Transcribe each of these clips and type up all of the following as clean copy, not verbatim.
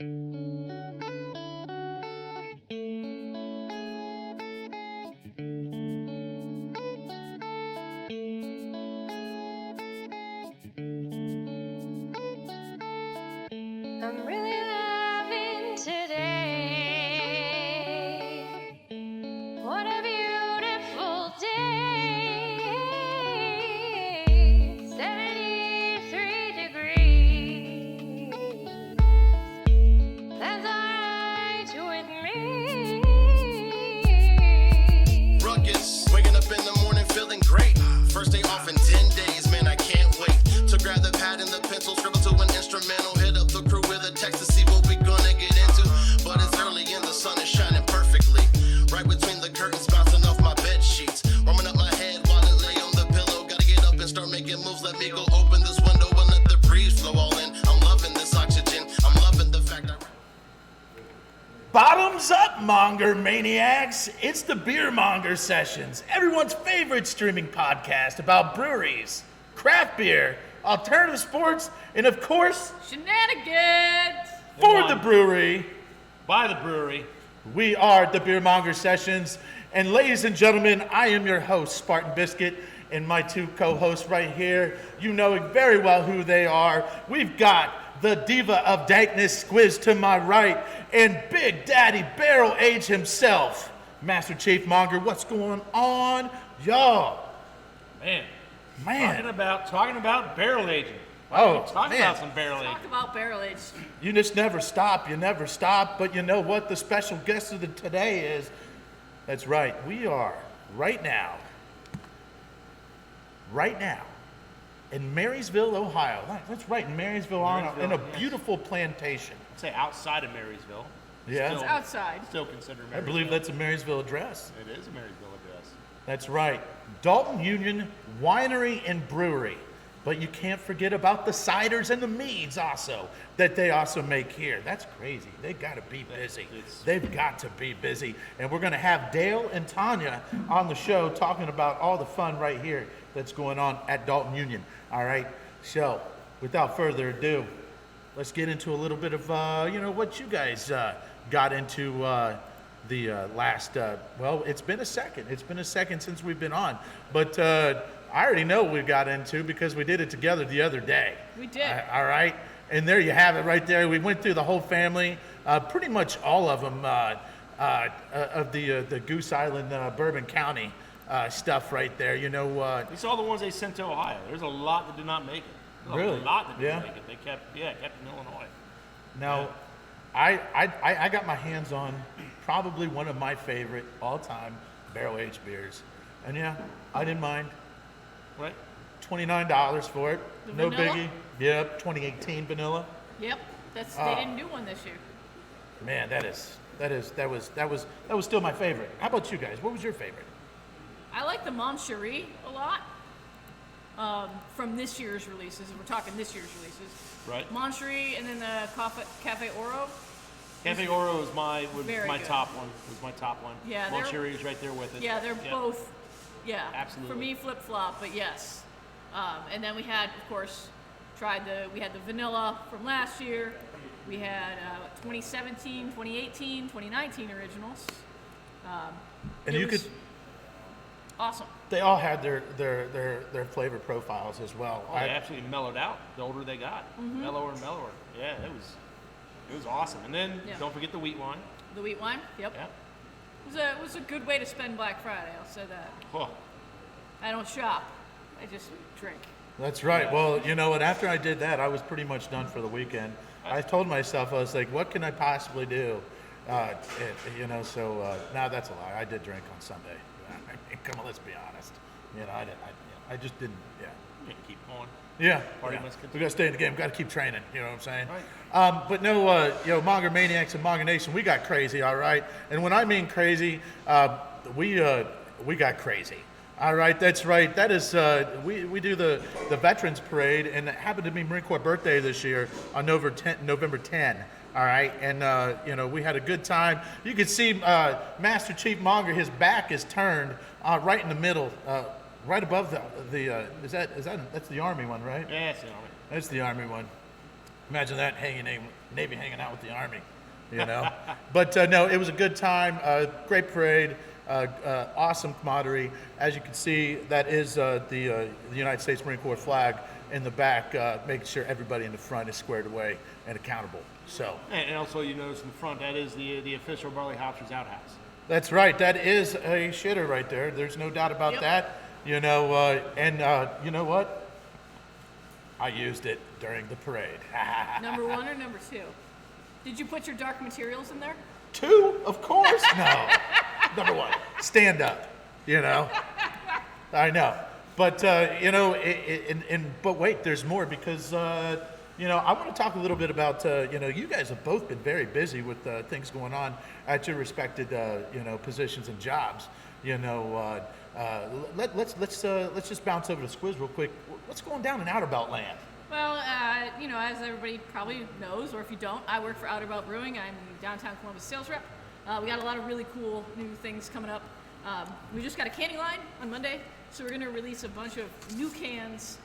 I'm really loving today. What a beautiful day. 73 degrees. That's alright with me. Ruckus, waking up in the morning feeling great. First day off in 10 days, man, I can't wait to grab the pad and the pencil, scribble to an instrumental, hit up the crew with a text to see what we gonna get into. But it's early and the sun is shining perfectly, right between the curtains, bouncing off my bed sheets, warming up my head while it lay on the pillow. Gotta get up and start making moves. Let me go open this window and let the breeze flow all in. I'm loving this oxygen. I'm loving the fact I. Bottoms up, Monger maniacs. It's the Beer Monger Sessions, everyone's favorite streaming podcast about breweries, craft beer, alternative sports, and of course, Shenanigans! for the brewery. By the brewery. We are the Beer Monger Sessions. And ladies and gentlemen, I am your host, Spartan Biscuit, and my two co-hosts right here. You know very well who they are. We've got the diva of dankness, Squiz to my right, and Big Daddy Barrel Age himself, Master Chief Monger. What's going on, y'all? Man. Man. Talking about barrel aging. Oh, Talk man. about some barrel aging. Talk about barrel age. You just never stop. You never stop. But you know what? The special guest of today is. That's right. We are right now in Marysville, Ohio. That's right, in Marysville, Marysville, in a yes. beautiful plantation. I'd say outside of Marysville. Yeah, It's outside. Still considered I Marysville. believe that's a Marysville address. It is a Marysville address. That's right. Dalton Union Winery and Brewery. But you can't forget about the ciders and the meads also that they also make here. That's crazy. They got to be busy. They've got to be busy. And we're going to have Dale and Tanya on the show talking about all the fun right here that's going on at Dalton Union. All right. So without further ado, let's get into a little bit of, what you guys got into the last, it's been a second. It's been a second since we've been on. But I already know what we got into because we did it together the other day. We did. All right. And there you have it right there. We went through the whole family, pretty much all of them of the Goose Island, Bourbon County stuff right there. You know, We saw the ones they sent to Ohio. There's a lot that did not make it. There's Really? A lot that didn't Yeah. make it. They kept in Illinois. now, I got my hands on probably one of my favorite all-time barrel-aged beers. And yeah, I didn't mind. Right? $29 for it. The No vanilla? biggie. Yep, 2018 vanilla. Yep. They didn't do one this year. Man, that was still my favorite. How about you guys? What was your favorite? I like the Monger a lot. From this year's releases. We're talking this year's releases. Right. Monger and then the Cafe Oro. Cafe Oro was my Very good. top one. Was my top one. Yeah, they're- Moncherry is right there with it. Yeah, they're both. Yeah, Absolutely. For me, flip flop, but yes. And then we had, of course, we had the vanilla from last year. We had 2017, 2018, 2019 originals. And it you was could. awesome. They all had their flavor profiles as well. Oh, they absolutely mellowed out the older they got. Mm-hmm. Mellower and mellower. Yeah, it was awesome. And then Yeah. don't forget the wheat wine. The wheat wine, yep. Yeah. It was a good way to spend Black Friday. I'll say that. Oh, I don't shop. I just drink. That's right. Well, you know what? After I did that, I was pretty much done for the weekend. I told myself, I was like, what can I possibly do? Now that's a lie. I did drink on Sunday. Come on, let's be honest. I just didn't. Yeah. you can keep going. Yeah. Party yeah. must continue. We got to stay in the game. We got to keep training. You know what I'm saying? Right. But no, Monger Maniacs and Monger Nation, we got crazy, all right? And when I mean crazy, we got crazy. All right, that's right. That is, we do the Veterans Parade, and it happened to be Marine Corps birthday this year on November 10. All right, and we had a good time. You can see Master Chief Monger. His back is turned right in the middle, right above that's the Army one, right? Yeah, it's the Army. That's the Army one. Imagine that hanging Navy hanging out with the Army, you know. But no, it was a good time. Great parade. Awesome camaraderie. As you can see, that is the United States Marine Corps flag in the back, making sure everybody in the front is squared away and accountable. So. And also, you notice in the front, that is the official Barley Hopsters outhouse. That's right. That is a shitter right there. There's no doubt about that. You know, you know what? I used it during the parade. Number 1 or number 2? Did you put your dark materials in there? 2, of course. No. Number 1, stand up. You know. I know, but you know, but wait, there's more because you know, I want to talk a little bit about you know, you guys have both been very busy with things going on at your respected you know, positions and jobs. You know, let's just bounce over to Squiz real quick. What's going down in Outer Belt land? Well, you know, as everybody probably knows, or if you don't, I work for Outer Belt Brewing. I'm the downtown Columbus sales rep. We got a lot of really cool new things coming up. We just got a canning line on Monday, so we're going to release a bunch of new cans.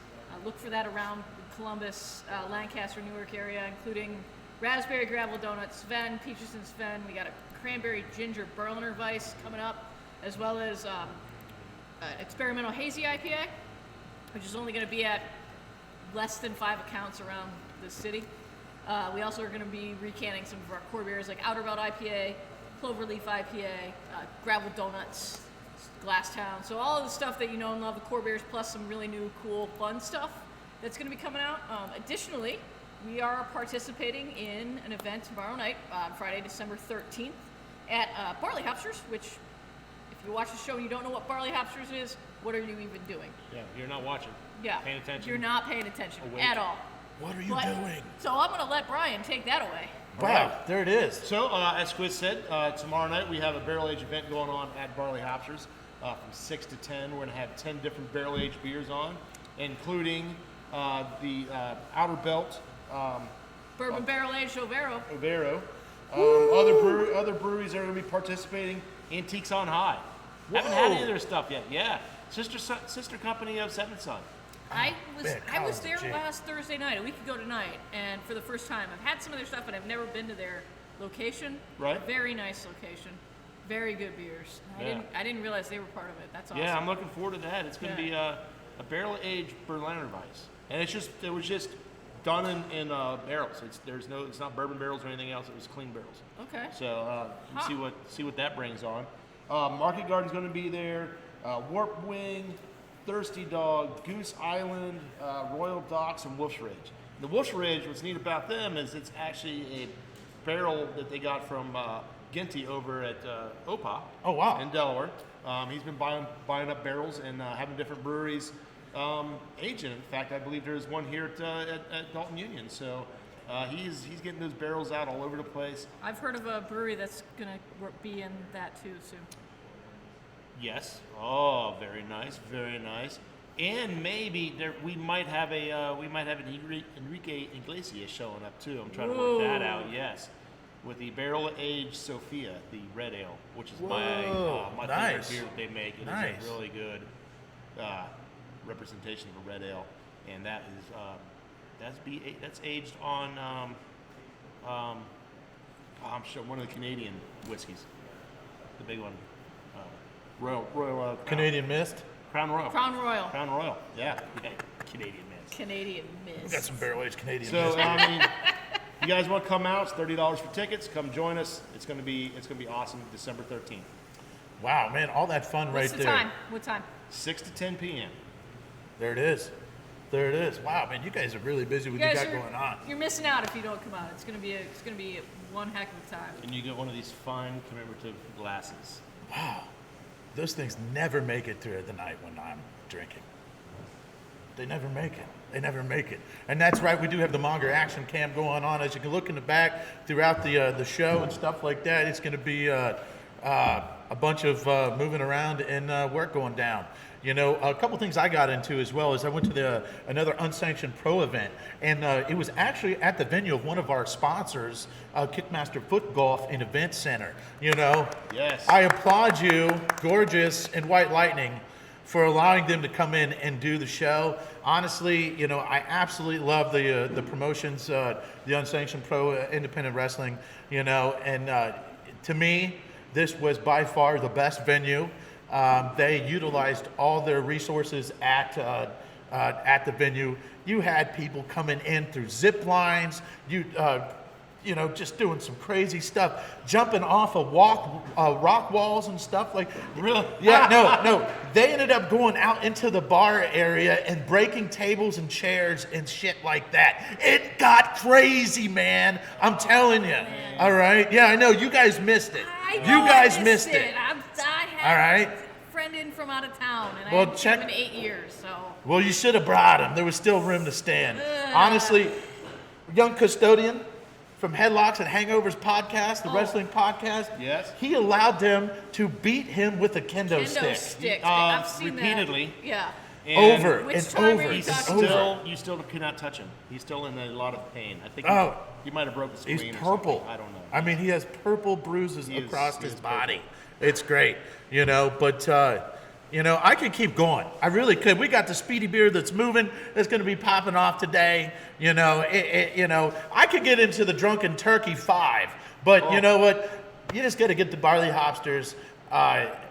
Look for that around Columbus, Lancaster, Newark area, including raspberry gravel donuts, Sven, peaches and Sven. We got a cranberry ginger Berliner Weiss coming up, as well as an experimental hazy IPA, which is only going to be at less than 5 accounts around the city. We also are going to be recanning some of our core beers like Outer Belt IPA, Cloverleaf IPA, Gravel Donuts, Glasstown. So all of the stuff that you know and love, the core beers, plus some really new, cool, fun stuff that's going to be coming out. Additionally, we are participating in an event tomorrow night, Friday, December 13th, at Barley Hopsters, which, if you watch the show and you don't know what Barley Hopsters is, what are you even doing? Yeah, you're not watching. Yeah. Paying attention. You're not paying attention Awake. at all. What are you But- doing? So I'm going to let Brian take that away. Wow, there it is. So, as Squiz said, tomorrow night we have a barrel age event going on at Barley Hopsters from 6 to 10. We're going to have 10 different barrel aged beers on, including the Outer Belt Bourbon Barrel Aged Overo. Overo. Other breweries are going to be participating. Antiques on High. Haven't had any of their stuff yet. Yeah, sister company of Seventh Son. I was college there G. last Thursday night, a week ago tonight, and for the first time, I've had some of their stuff, but I've never been to their location. Right. Very nice location. Very good beers. Yeah. I didn't realize they were part of it. That's awesome. Yeah, I'm looking forward to that. It's going to Yeah. be a barrel aged Berliner Weiss, and it was just done in barrels. It's not bourbon barrels or anything else. It was clean barrels. Okay. So see what that brings on. Market Garden's going to be there. Warp Wing, Thirsty Dog, Goose Island, Royal Docks, and Wolf's Ridge. The Wolf's Ridge, what's neat about them is it's actually a barrel that they got from Ginty over at OPA. Oh, wow. In Delaware. He's been buying up barrels and having different breweries age in. In fact, I believe there's one here at Dalton Union. So he's getting those barrels out all over the place. I've heard of a brewery that's going to be in that too soon. Yes. Oh, very nice, very nice. And maybe we might have an Enrique Iglesias showing up too. I'm trying to work that out. Yes, with the barrel aged Sophia, the red ale, which is my nice. favorite beer that they make. It Nice. is a really good representation of a red ale, and that is that's aged on I'm sure one of the Canadian whiskeys, the big one. Royal Canadian Mist. Crown Royal. Crown Royal. Crown Royal. Yeah. Canadian Mist. Canadian We Mist. got some barrel-aged Canadian So Mist. I mean, you guys want to come out? It's $30 for tickets. Come join us. It's gonna be awesome. December 13th, Wow, man, all that fun What's right the there. time? What time? 6 to 10 p.m. There it is. There it is. Wow, man, you guys are really busy with what you got going on. You're missing out if you don't come out. It's gonna be one heck of a time. And you get one of these fine commemorative glasses. Wow. Those things never make it through the night when I'm drinking. They never make it. They never make it. And that's right, we do have the Monger action cam going on. As you can look in the back throughout the show and stuff like that, it's going to be a bunch of moving around and work going down. You know, a couple things I got into as well is I went to another unsanctioned pro event, and it was actually at the venue of one of our sponsors, Kickmaster Foot Golf and Event Center. You know, Yes. I applaud you, Gorgeous and White Lightning, for allowing them to come in and do the show. Honestly, you know, I absolutely love the promotions, the Unsanctioned Pro Independent Wrestling, you know, and to me, this was by far the best venue. They utilized all their resources at the venue. You had people coming in through zip lines. You know, just doing some crazy stuff, jumping off of rock walls and stuff like. Really? Yeah, no. They ended up going out into the bar area and breaking tables and chairs and shit like that. It got crazy, man. I'm telling you. All right. Yeah, I know. You guys missed it. I know You guys I missed it. I had All right. a friend in from out of town, and Well, I haven't seen check- him in 8 years, so. Well, you should have brought him. There was still room to stand. Honestly, young custodian from Headlocks and Hangovers podcast, the wrestling podcast. Yes. He allowed them to beat him with a kendo stick. Stick. I've seen repeatedly. that. Yeah. And Over Which and time are over you and He's talking over. about? you still cannot touch him. He's still in a lot of pain. I think Oh. he might have broke the screen. He's or purple. something. I don't know. I mean, he has purple bruises He is- across he his is purple. body. It's great, you know, but, you know, I could keep going. I really could. We got the Speedy beer that's moving. That's going to be popping off today. You know, you know, I could get into the Drunken Turkey 5, but you know what? You just got to get the Barley Hopsters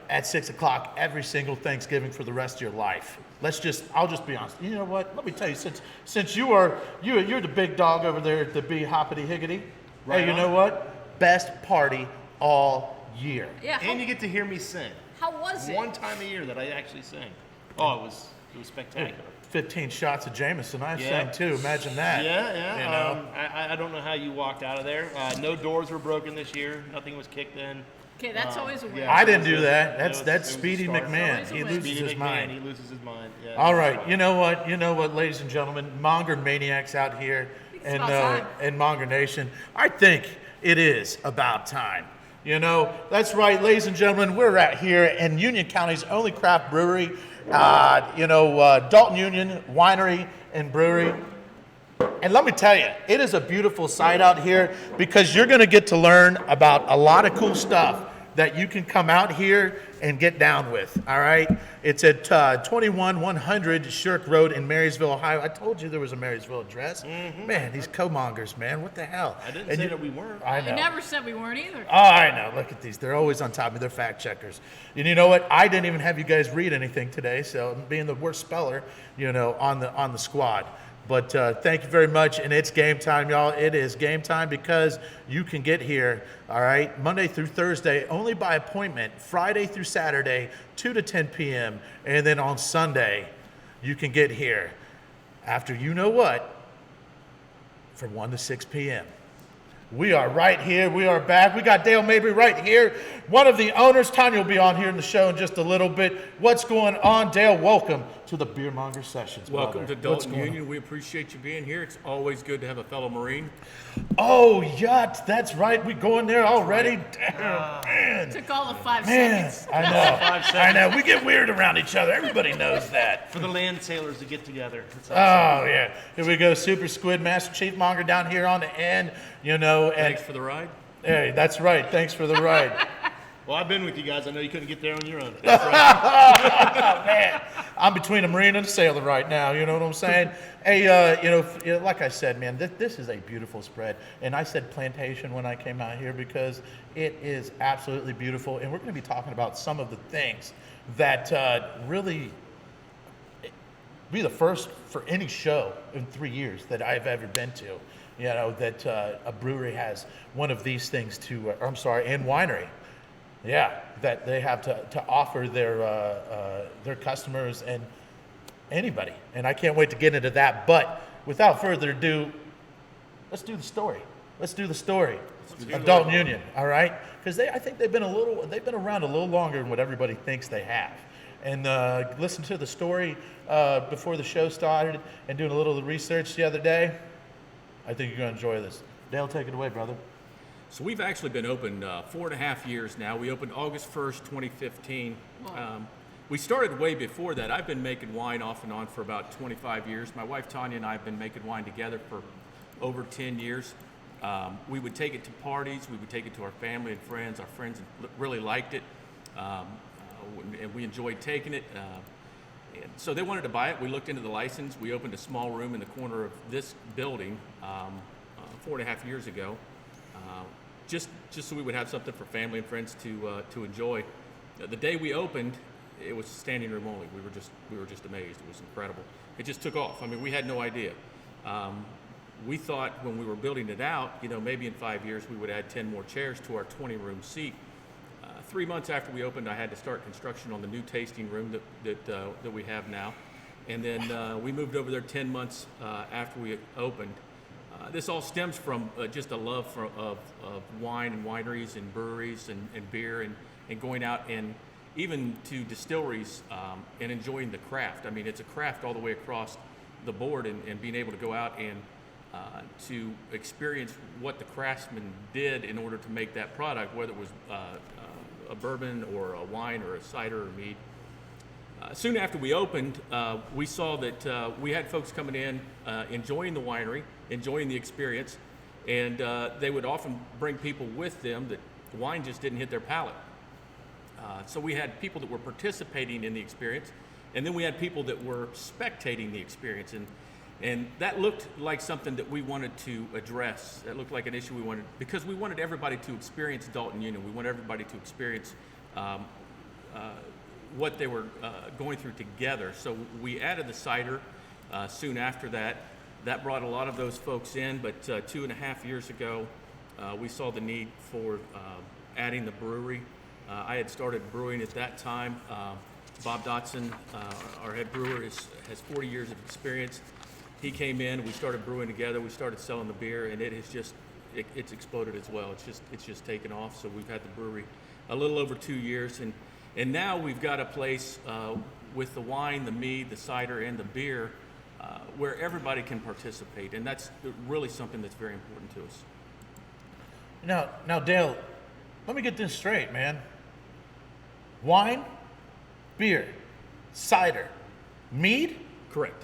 at 6 o'clock every single Thanksgiving for the rest of your life. I'll just be honest. You know what? Let me tell you, since you're the big dog over there at the B Hoppity Higgity. Right Hey, you on. know what? Best party all year. Yeah. And you get to hear me sing. How was it? One time a year that I actually sang. Oh, it was spectacular. 15 shots of Jameson. I Yeah. sang too. Imagine that. Yeah. You know? I don't know how you walked out of there. No doors were broken this year. Nothing was kicked in. Okay, that's always a win. yeah. I didn't do that. It was- That's it was Speedy a start. McMahon. Always a He win. loses Speedy his McMahon, mind. he loses his mind. Yeah, All it was right. fun. You know what, ladies and gentlemen, Monger Maniacs out here It's and about time. and Monger Nation. I think it is about time. You know, that's right, ladies and gentlemen. We're at here in Union County's only craft brewery. Dalton Union Winery and Brewery. And let me tell you, it is a beautiful sight out here because you're going to get to learn about a lot of cool stuff that you can come out here and get down with, all right? It's at 21100 Shirk Road in Marysville, Ohio. I told you there was a Marysville address. Man, these co-mongers, man, what the hell? I didn't And say you- that we weren't. I I know. never said we weren't either. Oh, I know. Look at these. They're always on top of me. They're fact checkers. And you know what? I didn't even have you guys read anything today, so I'm being the worst speller, you know, on the squad. But thank you very much, and it's game time, y'all. It is game time because you can get here, all right, Monday through Thursday, only by appointment, Friday through Saturday, 2 to 10 p.m., and then on Sunday, you can get here after you know what, from 1 to 6 p.m. We are right here. We are back. We got Dale Mabry right here, one of the owners. Tanya will be on here in the show in just a little bit. What's going on, Dale? Welcome to the Beer Monger Sessions. Welcome brother. to What's Dalton going Union. We appreciate you being here. It's always good to have a fellow Marine. on? Oh, yacht. That's right. We going there already? Damn, man. Took all of 5 Man, seconds. I know. I know. We get weird around each other. Everybody knows that. For the land sailors to get together. That's Oh, yeah. Here we go. Super Squid, Master Chief Monger down here on the end, you know. And Thanks for the ride. hey, that's right. Thanks for the ride. Well, I've been with you guys. I know you couldn't get there on your own. Man, I'm between a Marine and a sailor right now. You know what I'm saying? Hey, like I said, man, this is a beautiful spread. And I said plantation when I came out here because it is absolutely beautiful. And we're going to be talking about some of the things that really be the first for any show in 3 years that I've ever been to. You know, that a brewery has one of these things and winery. Yeah, that they have to offer their customers and anybody. And I can't wait to get into that. But without further ado, let's do the story. Let's do the story of Dalton Union, all right? Because I think they've been around a little longer than what everybody thinks they have. And listen to the story before the show started and doing a little research the other day. I think you're going to enjoy this. Dale, take it away, brother. So we've actually been open 4.5 years now. We opened August 1st, 2015. We started way before that. I've been making wine off and on for about 25 years. My wife Tanya and I have been making wine together for over 10 years. We would take it to parties. We would take it to our family and friends. Our friends really liked it, and we enjoyed taking it. And so they wanted to buy it. We looked into the license. We opened a small room in the corner of this building 4.5 years ago, just so we would have something for family and friends to enjoy. The day we opened, it was standing room only. We were just amazed. It was incredible. It just took off. I mean, we had no idea. We thought when we were building it out, maybe in 5 years we would add 10 more chairs to our 20-room seat. 3 months after we opened, I had to start construction on the new tasting room that we have now. And then we moved over there 10 months after we opened. This all stems from just a love of wine and wineries and breweries and beer and going out and even to distilleries and enjoying the craft. I mean, it's a craft all the way across the board, and being able to go out and to experience what the craftsmen did in order to make that product, whether it was a bourbon or a wine or a cider or mead. Soon after we opened, we saw that we had folks coming in, enjoying the winery, enjoying the experience, and they would often bring people with them that wine just didn't hit their palate. So we had people that were participating in the experience, and then we had people that were spectating the experience, and that looked like something that we wanted to address. That looked like an issue because we wanted everybody to experience Dalton Union. We wanted everybody to experience what they were going through together. So we added the cider soon after that. That brought a lot of those folks in, but 2.5 years ago, we saw the need for adding the brewery. I had started brewing at that time. Bob Dotson, our head brewer, has 40 years of experience. He came in, we started brewing together, we started selling the beer, and it's exploded as well. It's just taken off. So we've had the brewery a little over 2 years, and now we've got a place with the wine, the mead, the cider, and the beer where everybody can participate, and that's really something that's very important to us. Now, Dale, let me get this straight, man. Wine, beer, cider, mead? Correct.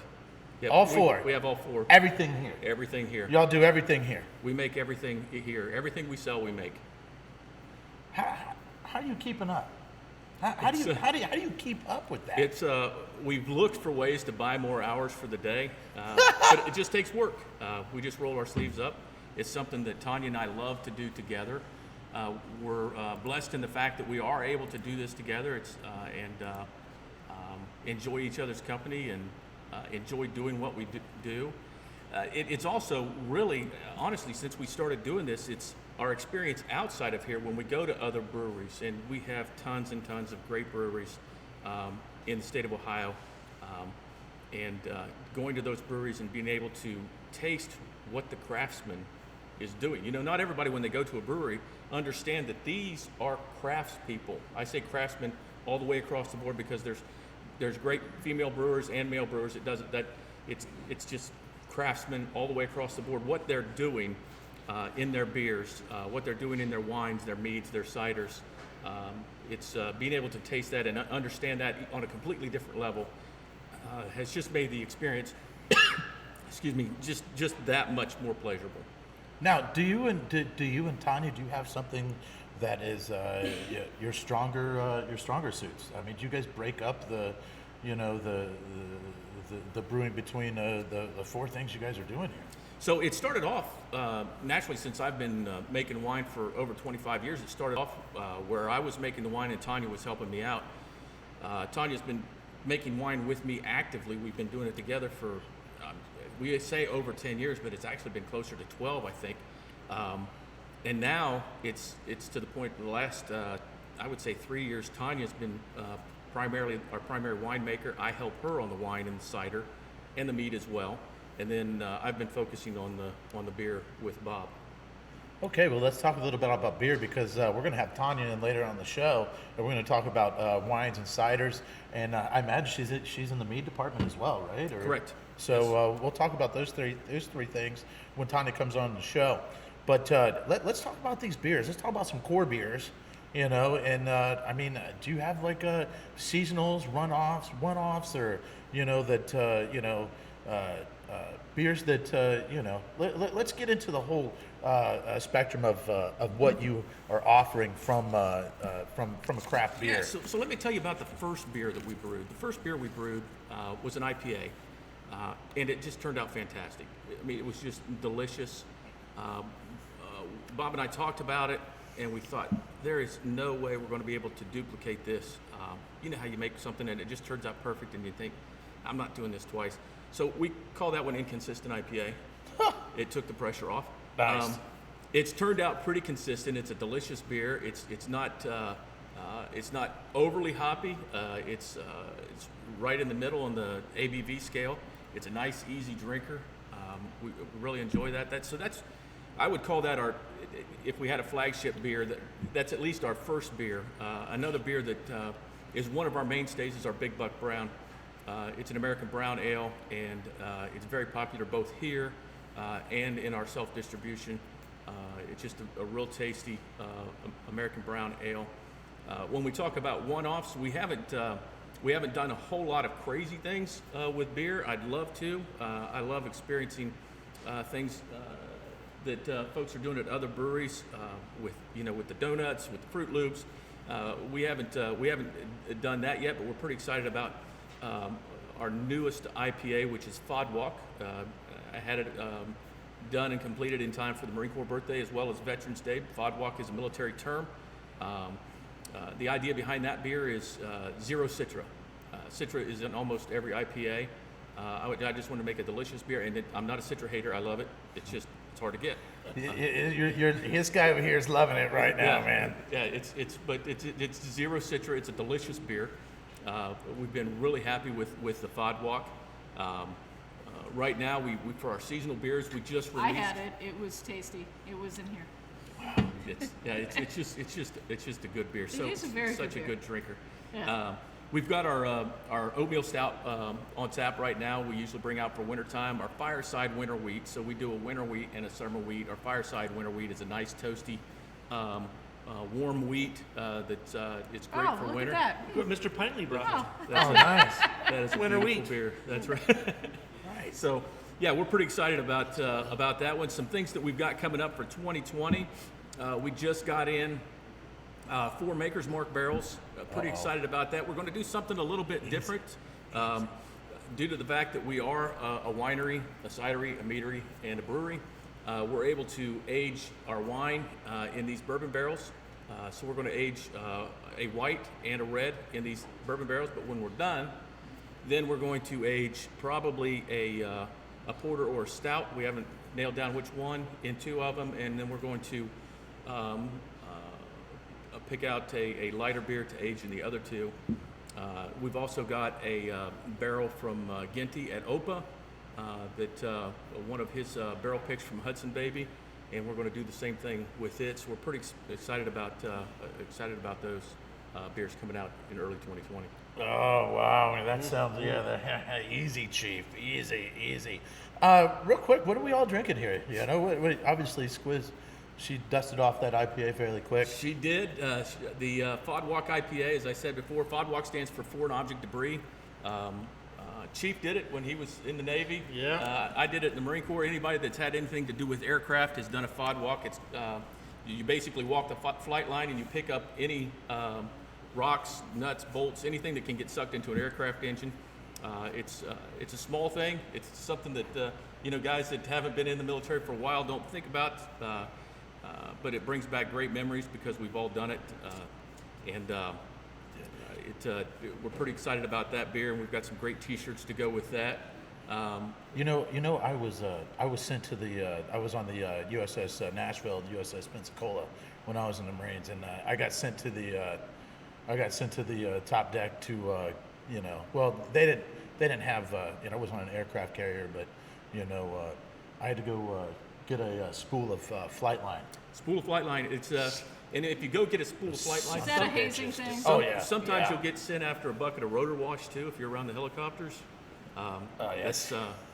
Yep, All four? We have all four. Everything here? Everything here. Y'all do everything here? We make everything here. Everything we sell, we make. How are you keeping up? How do you keep up with that? It's we've looked for ways to buy more hours for the day, but it just takes work. We just roll our sleeves up. It's something that Tanya and I love to do together. We're blessed in the fact that we are able to do this together. And enjoy each other's company and enjoy doing what we do. It's also really, honestly, since we started doing this, it's our experience outside of here when we go to other breweries, and we have tons and tons of great breweries in the state of Ohio, and going to those breweries and being able to taste what the craftsman is doing. Not everybody, when they go to a brewery, understand that these are craftspeople. I say craftsmen all the way across the board because there's great female brewers and male brewers. It's just craftsmen all the way across the board. What they're doing in their beers, what they're doing in their wines, their meads, their ciders. It's being able to taste that and understand that on a completely different level has just made the experience, excuse me, just that much more pleasurable. Now, do you and Tanya, do you have something that is your stronger suits? I mean, do you guys break up the brewing between the four things you guys are doing here? So it started off naturally, since I've been making wine for over 25 years. It started off where I was making the wine and Tanya was helping me out. Tanya's been making wine with me actively. We've been doing it together for we say over 10 years, but it's actually been closer to 12, I think. And now it's to the point the last, I would say 3 years, Tanya's been primarily our primary winemaker. I help her on the wine and the cider and the mead as well. And then I've been focusing on the beer with Bob. Okay, well, let's talk a little bit about beer because we're going to have Tanya in later on the show, and we're going to talk about wines and ciders. And I imagine she's in the mead department as well, right? Correct. So we'll talk about those three things when Tanya comes on the show. But let's talk about these beers. Let's talk about some core beers, And I mean, do you have like seasonals, runoffs, one-offs, or beers that you know. Let's get into the whole spectrum of what you are offering from a craft beer. Yeah, so let me tell you about the first beer that we brewed. The first beer we brewed was an IPA, and it just turned out fantastic. I mean, it was just delicious. Bob and I talked about it, and we thought, there is no way we're going to be able to duplicate this. You know how you make something and it just turns out perfect, and you think, I'm not doing this twice. So we call that one Inconsistent IPA. It took the pressure off. Nice. It's turned out pretty consistent. It's a delicious beer. It's not overly hoppy. It's right in the middle on the ABV scale. It's a nice, easy drinker. We really enjoy that. I would call that our, if we had a flagship beer, that's at least our first beer. Another beer that is one of our mainstays is our Big Buck Brown. It's an American brown ale, and it's very popular both here and in our self-distribution. It's just a real tasty American brown ale. When we talk about one-offs, we haven't done a whole lot of crazy things with beer. I'd love to. I love experiencing things that folks are doing at other breweries with the donuts, with the Fruit Loops. We haven't done that yet, but we're pretty excited about our newest IPA, which is Fod Walk. I had it done and completed in time for the Marine Corps birthday as well as Veterans Day. Fod Walk is a military term. The idea behind that beer is zero Citra. Citra is in almost every IPA. I just want to make a delicious beer, and I'm not a Citra hater. I love it. It's hard to get. His guy over here is loving it right now, man. Yeah, it's zero Citra. It's a delicious beer. We've been really happy with the Fod Walk. Right now, we for our seasonal beers, we just released. I had it. It was tasty. It was in here. It's just a good beer. It is a very such good a beer. good drinker. Yeah. We've got our oatmeal stout on tap right now. We usually bring out for wintertime our Fireside Winter Wheat. So we do a winter wheat and a summer wheat. Our Fireside Winter Wheat is a nice toasty, warm wheat it's great for look winter. at that. What Mr. Pintley brought. Oh, Nice. That is a Winter beautiful wheat. beer. That's right. So, yeah, we're pretty excited about that one. Some things that we've got coming up for 2020. We just got in 4 Maker's Mark barrels. Pretty excited about that. We're going to do something a little bit different due to the fact that we are a winery, a cidery, a meadery, and a brewery. We're able to age our wine in these bourbon barrels. So we're going to age a white and a red in these bourbon barrels. But when we're done, then we're going to age probably a porter or a stout. We haven't nailed down which one in 2 of them, and then we're going to pick out a lighter beer to age in the other 2. We've also got a barrel from Ginty at Opa that one of his barrel picks from Hudson Baby, and we're going to do the same thing with it. So we're pretty excited about those beers coming out in early 2020. Oh wow, that sounds easy, Chief, easy. Real quick, what are we all drinking here? You know, obviously Squiz, she dusted off that IPA fairly quick. She did. The Fod Walk IPA, as I said before, Fod Walk stands for foreign object debris. Chief did it when he was in the Navy. Yeah. I did it in the Marine Corps. Anybody that's had anything to do with aircraft has done a Fod Walk. It's you basically walk the flight line and you pick up any rocks, nuts, bolts, anything that can get sucked into an aircraft engine. It's a small thing. It's something that guys that haven't been in the military for a while don't think about. But it brings back great memories because we've all done it, and we're pretty excited about that beer, and we've got some great T-shirts to go with that. I was sent to I was on the USS Nashville and USS Pensacola when I was in the Marines, and I got sent to the top deck to well, they didn't have I was on an aircraft carrier, but I had to go get a spool of flight line. Spool of flight line. It's and if you go get a spool of flight line, Is that a hazing thing? sometimes you'll get sent after a bucket of rotor wash too if you're around the helicopters. Yes.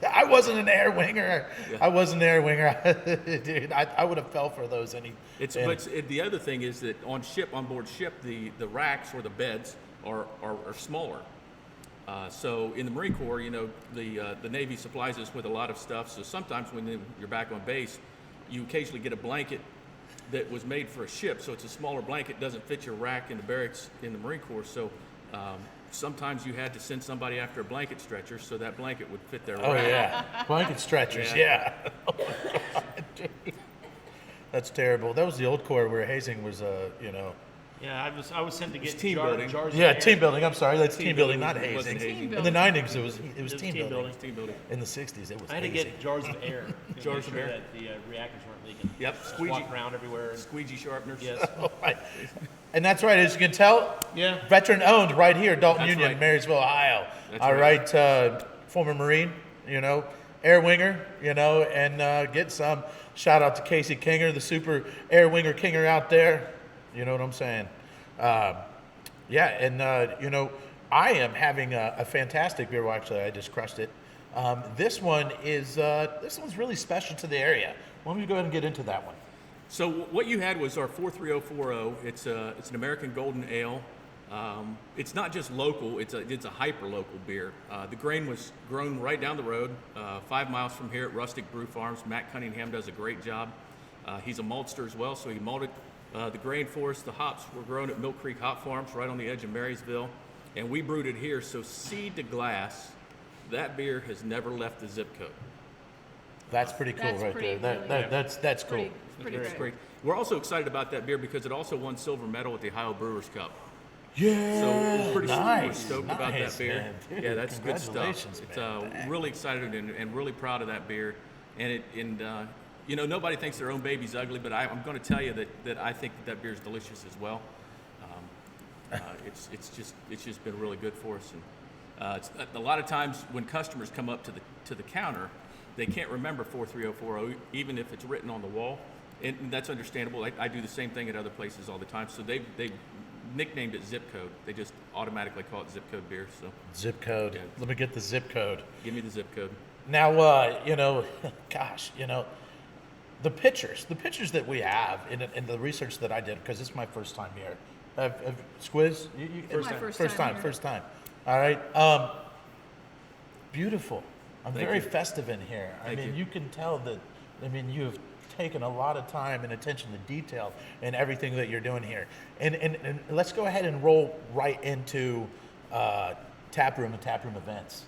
I wasn't an air winger. Yeah. I wasn't an air winger, dude. I would have fell for those The other thing is that on board ship, the racks or the beds are smaller. So in the Marine Corps, the Navy supplies us with a lot of stuff. So sometimes when you're back on base, you occasionally get a blanket that was made for a ship. So it's a smaller blanket, doesn't fit your rack in the barracks in the Marine Corps. So sometimes you had to send somebody after a blanket stretcher so that blanket would fit their rack. Oh yeah, blanket stretchers. Yeah. Yeah. Oh, my God. That's terrible. That was the old Corps where hazing was, Yeah, I was sent to get team building. jars of Yeah, air. team building. I'm sorry, that's team building, not It wasn't hazing. hazing. In the 90s, it was team team building. building. Team building. In the 60s, it was I had to hazing. get jars of air. to Jars make of sure air. that the reactors weren't leaking. Yep, Just squeegee. walk around everywhere. And, Squeegee sharpeners. yes. Right. And that's right, as you can tell, Yeah. veteran owned right here, Dalton That's Union, right. Marysville, Ohio. That's All right. right, former Marine, air winger, and get some. Shout out to Casey Kinger, the super air winger kinger out there. You know what I'm saying? I am having a fantastic beer. Well, actually, I just crushed it. This one's really special to the area. Why don't we go ahead and get into that one? So what you had was our 43040. It's an American Golden Ale. It's not just local; it's a hyper local beer. The grain was grown right down the road, 5 miles from here at Rustic Brew Farms. Matt Cunningham does a great job. He's a maltster as well, so he malted the grain for us. The hops were grown at Mill Creek Hop Farms, right on the edge of Marysville, and we brewed it here. So seed to glass, that beer has never left the zip code. That's pretty cool, That's right pretty there. really That's cool. Pretty It's great. great. We're also excited about that beer because it also won silver medal at the Ohio Brewers Cup. Yeah. So we're pretty we're nice, stoked about that nice, beer. man. Dude, Yeah, that's good stuff. congratulations, It's man. really excited and really proud of that beer. And nobody thinks their own baby's ugly, but I'm going to tell you that I think that beer is delicious as well. It's just been really good for us. And it's, a lot of times when customers come up to the counter, they can't remember 43040 even if it's written on the wall, and that's understandable. I do the same thing at other places all the time. So they nicknamed it zip code. They just automatically call it zip code beer. So Zip code. Yeah. Let me get the zip code. give me the zip code. Now, the pictures that we have in the research that I did, because it's my first time here. Squiz? First time. First time here. First time. All right. Beautiful. I'm Thank very you. festive in here. Thank you. You can tell that, you've taken a lot of time and attention to detail in everything that you're doing here. And let's go ahead and roll right into taproom and taproom events.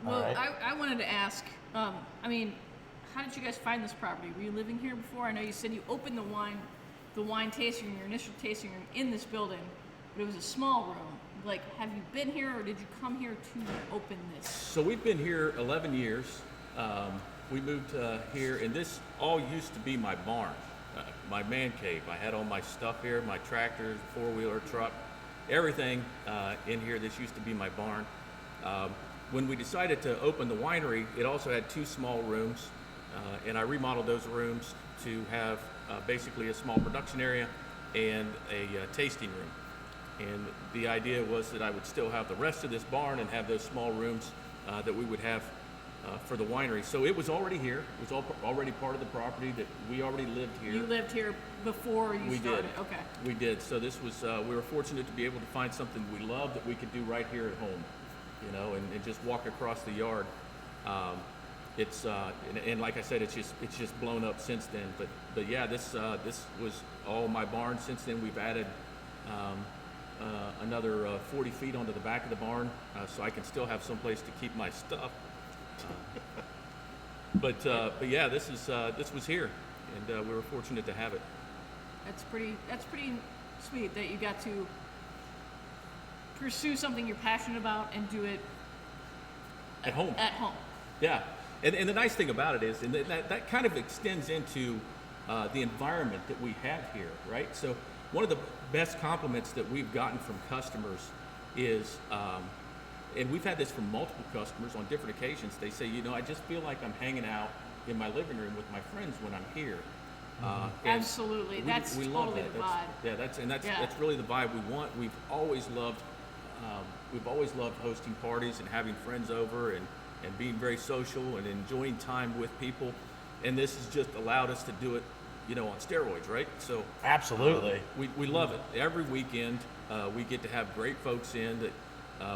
Well, All right. I wanted to ask, how did you guys find this property? Were you living here before? I know you said you opened the wine tasting, your initial tasting room in this building, but it was a small room. Like, have you been here or did you come here to open this? So we've been here 11 years. We moved here, and this all used to be my barn, my man cave. I had all my stuff here, my tractors, four-wheeler truck, everything in here. This used to be my barn. When we decided to open the winery, it also had 2 small rooms, and I remodeled those rooms to have basically a small production area and a tasting room. And the idea was that I would still have the rest of this barn and have those small rooms that we would have for the winery. So it was already here. It was already part of the property that we already lived here. You lived here before you We started. did. Okay. We did. So this was, we were fortunate to be able to find something we love that we could do right here at home, and just walk across the yard. And like I said, it's just blown up since then. But yeah, this was all my barn. Since then, we've added another 40 feet onto the back of the barn, so I can still have someplace to keep my stuff. But yeah, this was here, and we were fortunate to have it. That's pretty sweet that you got to pursue something you're passionate about and do it At home. At home. Yeah, and the nice thing about it is, and that kind of extends into the environment that we have here, right? So one of the best compliments that we've gotten from customers is, and we've had this from multiple customers on different occasions, they say, I just feel like I'm hanging out in my living room with my friends when I'm here. And Absolutely. we That's love totally that. the That's, vibe. that's Yeah. that's really the vibe we want. We've always loved hosting parties and having friends over and being very social and enjoying time with people. And this has just allowed us to do it, on steroids, right? So Absolutely. we love it. Every weekend we get to have great folks in that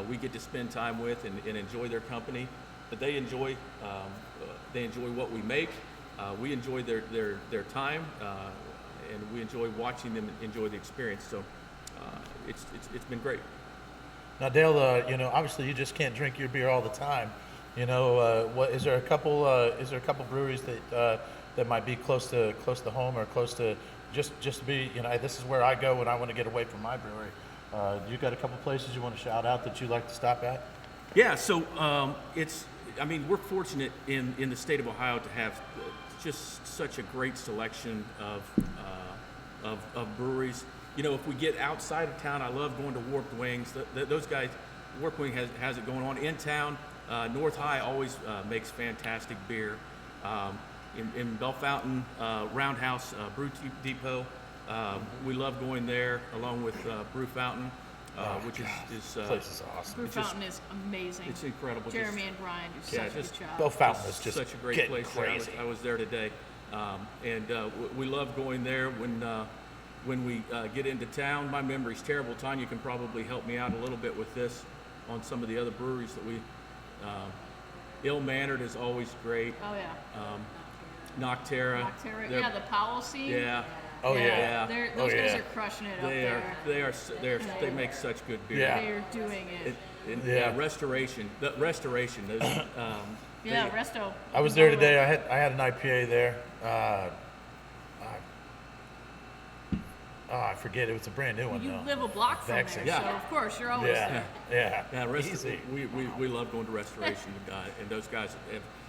we get to spend time with and enjoy their company. But they enjoy what we make. We enjoy their time, and we enjoy watching them enjoy the experience. So it's been great. Now, Dale, obviously you just can't drink your beer all the time. What is there a couple breweries that might be close to home or close to just to be, this is where I go when I want to get away from my brewery. You got a couple places you want to shout out that you like to stop at? Yeah, so we're fortunate in the state of Ohio to have just such a great selection of breweries. If we get outside of town, I love going to Warped Wings. Those guys, Warped Wing has it going on. In town, North High always makes fantastic beer. In Bell Fountain, Roundhouse Brew Depot, we love going there along with Brew Fountain, which this place is awesome. Brew Fountain is amazing. It's incredible. Jeremy and Brian do such a good job. Bell Fountain is just such a great getting place. crazy. I was there today, and we love going there when we get into town. My memory's terrible. Tanya can probably help me out a little bit with this on some of the other breweries that we. Ill Mannered is always great. Oh yeah. Nocterra. Nocterra. Yeah, the Powell scene. Yeah. Oh yeah. Those guys are crushing it up there. They make such good beer. Yeah. They're doing it. Restoration. The Restoration. Those, Resto. I was there today. I had an IPA there. I forget. It was a brand new one. You though. live a block from Vexing. there, Yeah. so of course you're always there. Yeah. Easy. We love going to Restoration, and those guys.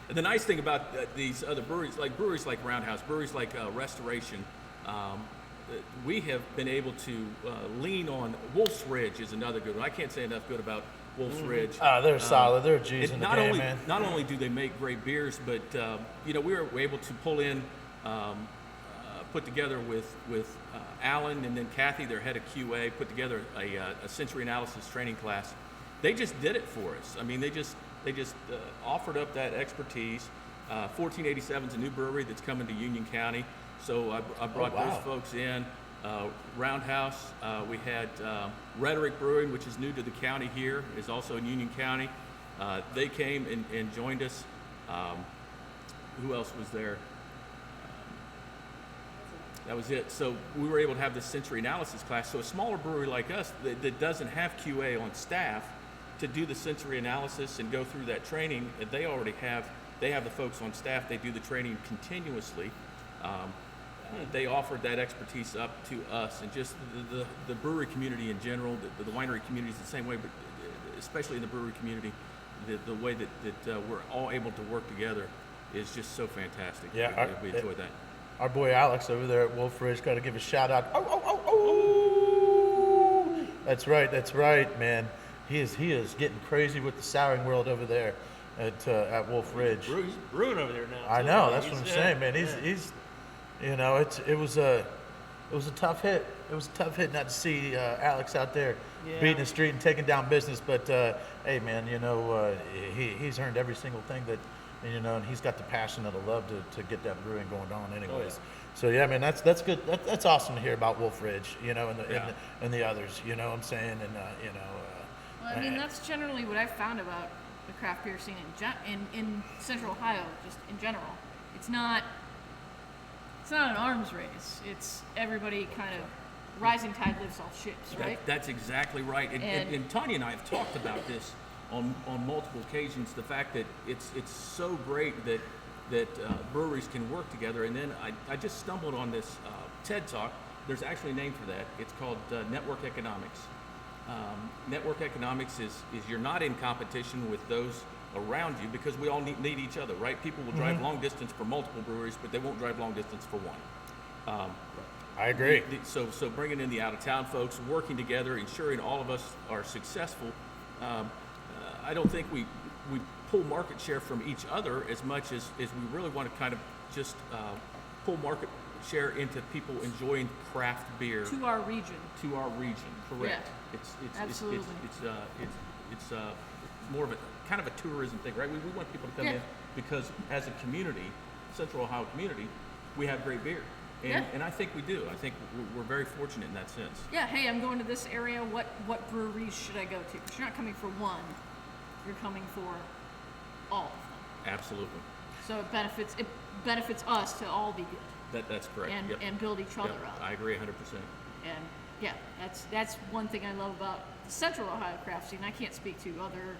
And the nice thing about these other breweries like Roundhouse, breweries like Restoration, we have been able to lean on. Wolf's Ridge is another good one. I can't say enough good about Wolf's Ridge. They're solid. They're G's in the game, man. Not only do they make great beers, but we were able to pull in, put together with Alan and then Kathy, their head of QA, put together a sensory analysis training class. They just did it for us. I mean, they just offered up that expertise. 1487 is a new brewery that's coming to Union County, so I brought those folks in. Roundhouse, we had Rhetoric Brewing, which is new to the county here, is also in Union County. They came and joined us. Who else was there? That was it. So we were able to have this sensory analysis class. So a smaller brewery like us that doesn't have QA on staff to do the sensory analysis and go through that training, they already have the folks on staff. They do the training continuously. They offered that expertise up to us, and just the brewery community in general, the winery community is the same way, but especially in the brewery community, the way that we're all able to work together is just so fantastic. Yeah, we enjoy that. Our boy Alex over there at Wolf Ridge, got to give a shout out. That's right, man. He is getting crazy with the souring world over there at Wolf Ridge. He's brewing over there now. I too. know, that's what I'm He's- saying, man. He's it was a tough hit. It was a tough hit not to see Alex out there beating the street and taking down business. But hey, man, he's earned every single thing that. And he's got the passion and the love to get that brewing going on anyways. So yeah, man, that's good. That's awesome to hear about Wolf Ridge, and the others, you know what I'm saying? And Well, I mean, that's generally what I've found about the craft beer scene in Central Ohio, just in general. It's not an arms race. It's everybody kind of rising tide lifts all ships, right? That's exactly right. And Tanya and I have talked about this on multiple occasions. The fact that it's so great that breweries can work together. And then I just stumbled on this TED Talk. There's actually a name for that. It's called network economics. Network economics is you're not in competition with those around you, because we all need each other, right? People will drive long distance for multiple breweries, but they won't drive long distance for one. I agree. So bringing in the out-of-town folks, working together, ensuring all of us are successful. I don't think we pull market share from each other as much as we really want to kind of just pull market share into people enjoying craft beer. To our region. Correct. Yeah. Absolutely. It's more of a kind of a tourism thing, right? We want people to come in because as a community, Central Ohio community, we have great beer. And I think we do. I think we're very fortunate in that sense. Yeah, hey, I'm going to this area. What breweries should I go to? Because you're not coming for one. You're coming for all of them. Absolutely. So it benefits us to all be good That's correct. and Yep. and build each other Yep. up. I agree 100%. And yeah, that's one thing I love about the Central Ohio craft scene. I can't speak to other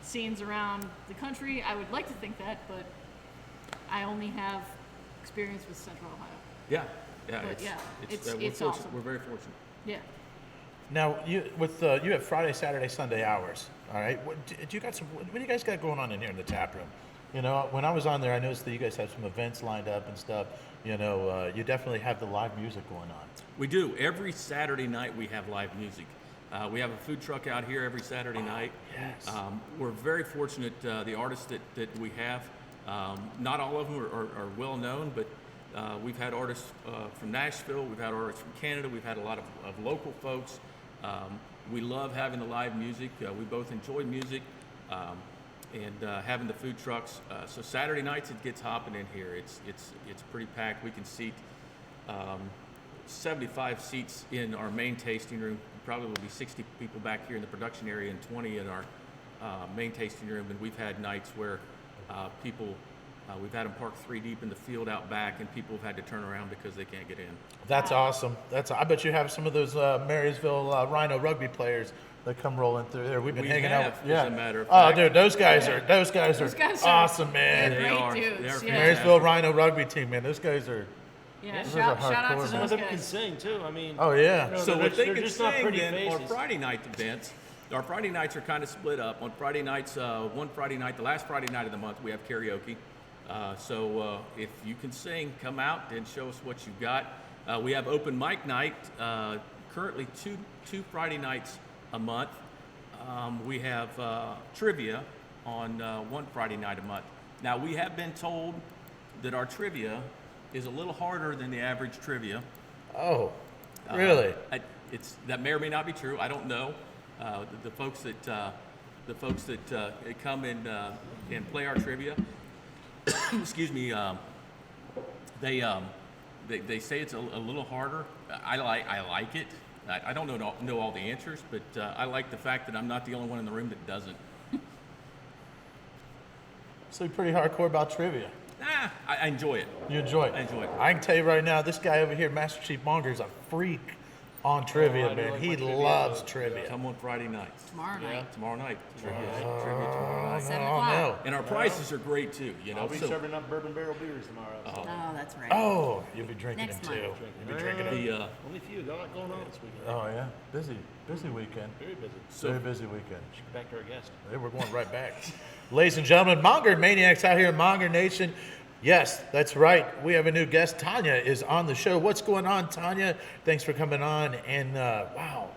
scenes around the country. I would like to think that, but I only have experience with Central Ohio. Yeah. Yeah. But yeah, it's we're fortunate. awesome. We're very fortunate. Yeah. Now, you have Friday, Saturday, Sunday hours. All right. What do you guys got going on in here in the tap room? You know, when I was on there, I noticed that you guys have some events lined up and stuff. You know, you definitely have the live music going on. We do. Every Saturday night we have live music. We have a food truck out here every Saturday night. Yes. We're very fortunate, the artists that we have. Not all of them are well known, but we've had artists from Nashville, we've had artists from Canada, we've had a lot of local folks. We love having the live music. We both enjoy music and having the food trucks. So Saturday nights it gets hopping in here. It's pretty packed. We can seat 75 seats in our main tasting room. Probably will be 60 people back here in the production area and 20 in our main tasting room. And we've had nights where people, we've had them parked 3 deep in the field out back, and people have had to turn around because they can't get in. That's awesome. I bet you have some of those Marysville Rhino rugby players that come rolling through there. We've been hanging out. As a matter of Oh, fact. dude, those guys are Those guys are- awesome, man. they're They great are. dudes, They're yeah. fantastic. Marysville Rhino rugby team, man. Those guys are. Yeah, Those shout are out hardcore, to Some those of them can guys. sing too. I mean, Oh yeah. No, So they're if they they're can just not sing, pretty then our faces. Friday night events, our Friday nights are kind of split up. On Friday nights, one Friday night, the last Friday night of the month, we have karaoke. So if you can sing, come out and show us what you've got. We have open mic night, currently two Friday nights a month. We have trivia on one Friday night a month. Now, we have been told that our trivia is a little harder than the average trivia. Oh, really? That may or may not be true. I don't know. The folks that come and play our trivia, excuse me, they say it's a little harder. I like it. I don't know all the answers, but I like the fact that I'm not the only one in the room that doesn't. So you're pretty hardcore about trivia. I enjoy it. You enjoy it. I enjoy it. I can tell you right now, this guy over here, Master Chief Monger, is a freak on trivia, I do man. like He my trivia, loves but, trivia. Come on Friday nights. Tomorrow night. Tomorrow night. Trivia tomorrow night. 7 Oh, o'clock. no. And our prices are great too. You know. I'll be So serving up bourbon barrel beers tomorrow. So. Oh, that's right. Oh, you'll be drinking Next them too. month. You'll be drinking them. the Only a few. Got a lot going on this weekend. Oh yeah, busy weekend. Very busy. Very busy weekend. Get back to our guest. Yeah, we're going right back. Ladies and gentlemen, Monger Maniacs out here in Monger Nation. Yes, that's right. We have a new guest. Tanya is on the show. What's going on, Tanya? Thanks for coming on. And wow,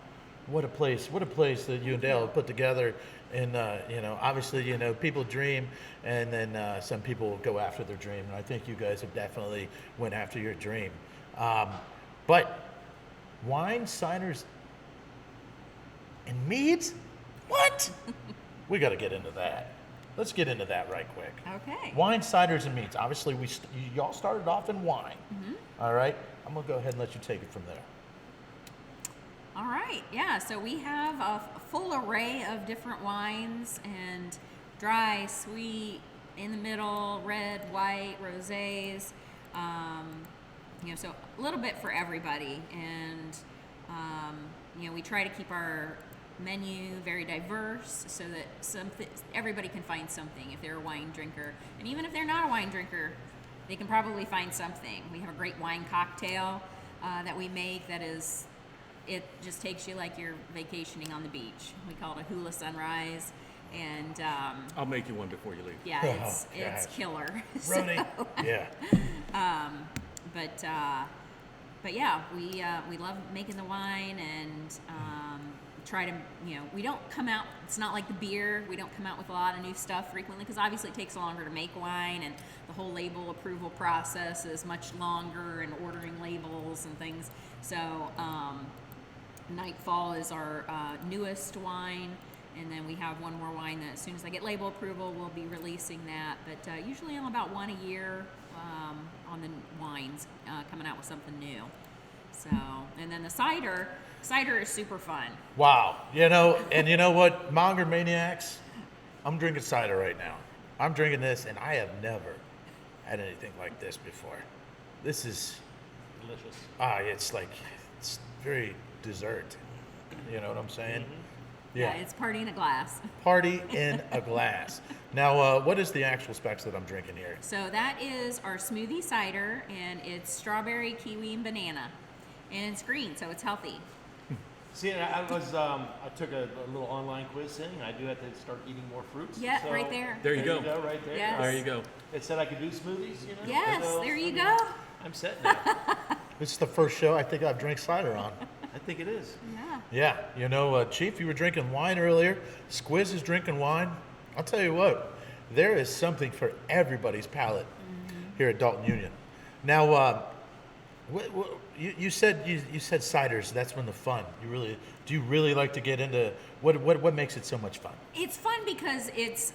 what a place that you and Dale have put together. And obviously, people dream, and then some people go after their dream. And I think you guys have definitely went after your dream. But wine, ciders, and meads? What? We got to get into that. Let's get into that right quick. Okay. Wine, ciders, and meads. Obviously, y'all started off in wine. All right. I'm gonna go ahead and let you take it from there. All right. Yeah. So we have a full array of different wines and dry, sweet, in the middle, red, white, rosés. So a little bit for everybody. And we try to keep our menu very diverse so that everybody can find something if they're a wine drinker. And even if they're not a wine drinker, they can probably find something. We have a great wine cocktail that we make it just takes you like you're vacationing on the beach. We call it a hula sunrise. And I'll make you one before you leave. yeah, it's gosh. killer. Brony. Yeah. But yeah, we love making the wine and try to, we don't come out, it's not like the beer, we don't come out with a lot of new stuff frequently because obviously it takes longer to make wine and the whole label approval process is much longer and ordering labels and things. So Nightfall is our newest wine, and then we have one more wine that as soon as I get label approval, we'll be releasing that. But usually I'm about one a year on the wines, coming out with something new. So, and then the cider is super fun. Wow. You know, and you know what, Monger Maniacs? I'm drinking cider right now. I'm drinking this, and I have never had anything like this before. This is, Delicious. it's very dessert. You know what I'm saying? Yeah, it's party in a glass. Party in a glass. Now, what is the actual specs that I'm drinking here? So that is our smoothie cider, and it's strawberry, kiwi, and banana, and it's green, so it's healthy. See, I took a little online quiz thing, and I do have to start eating more fruits. Yeah, so right there. There you go. Right there. Yes. There you go. It said I could do smoothies, you know? Yes, So, there you I mean, go. I'm set now. This is the first show I think I've drank cider on. I think it is. Yeah. Yeah, you know, Chief, you were drinking wine earlier. Squiz is drinking wine. I'll tell you what, there is something for everybody's palate here at Dalton Union. Now, you said ciders. That's when the fun. Do you really like to get into what makes it so much fun? It's fun because it's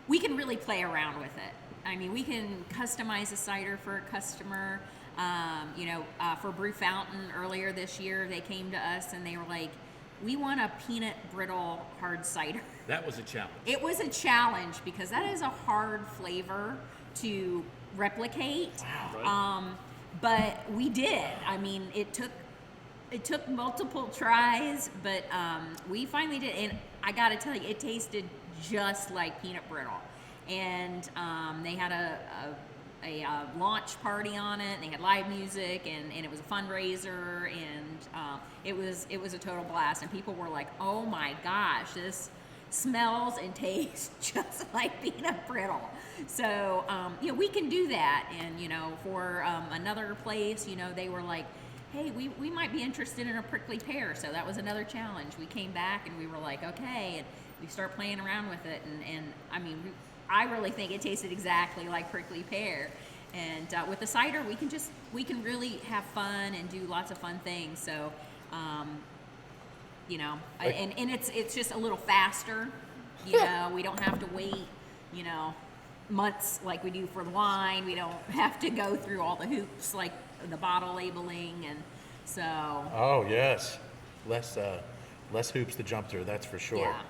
we can really play around with it. I mean, we can customize a cider for a customer. For Brew Fountain earlier this year, they came to us and they were like, "We want a peanut brittle hard cider." That was a challenge. It was a challenge because that is a hard flavor to replicate. Right. But we did. I mean, it took multiple tries, but we finally did. And I got to tell you, it tasted just like peanut brittle. And they had a launch party on it, and they had live music, and it was a fundraiser, and it was a total blast. And people were like, "Oh my gosh, this smells and tastes just like peanut brittle." So we can do that. And for another place, they were like, "Hey, we might be interested in a prickly pear." So that was another challenge. We came back and we were like, "Okay," and we start playing around with it. And I mean, I really think it tasted exactly like prickly pear. And with the cider, we can really have fun and do lots of fun things. So, and it's just a little faster. We don't have to wait, months like we do for the wine. We don't have to go through all the hoops like the bottle labeling, and so. Oh yes, less hoops to jump through. That's for sure. Yeah.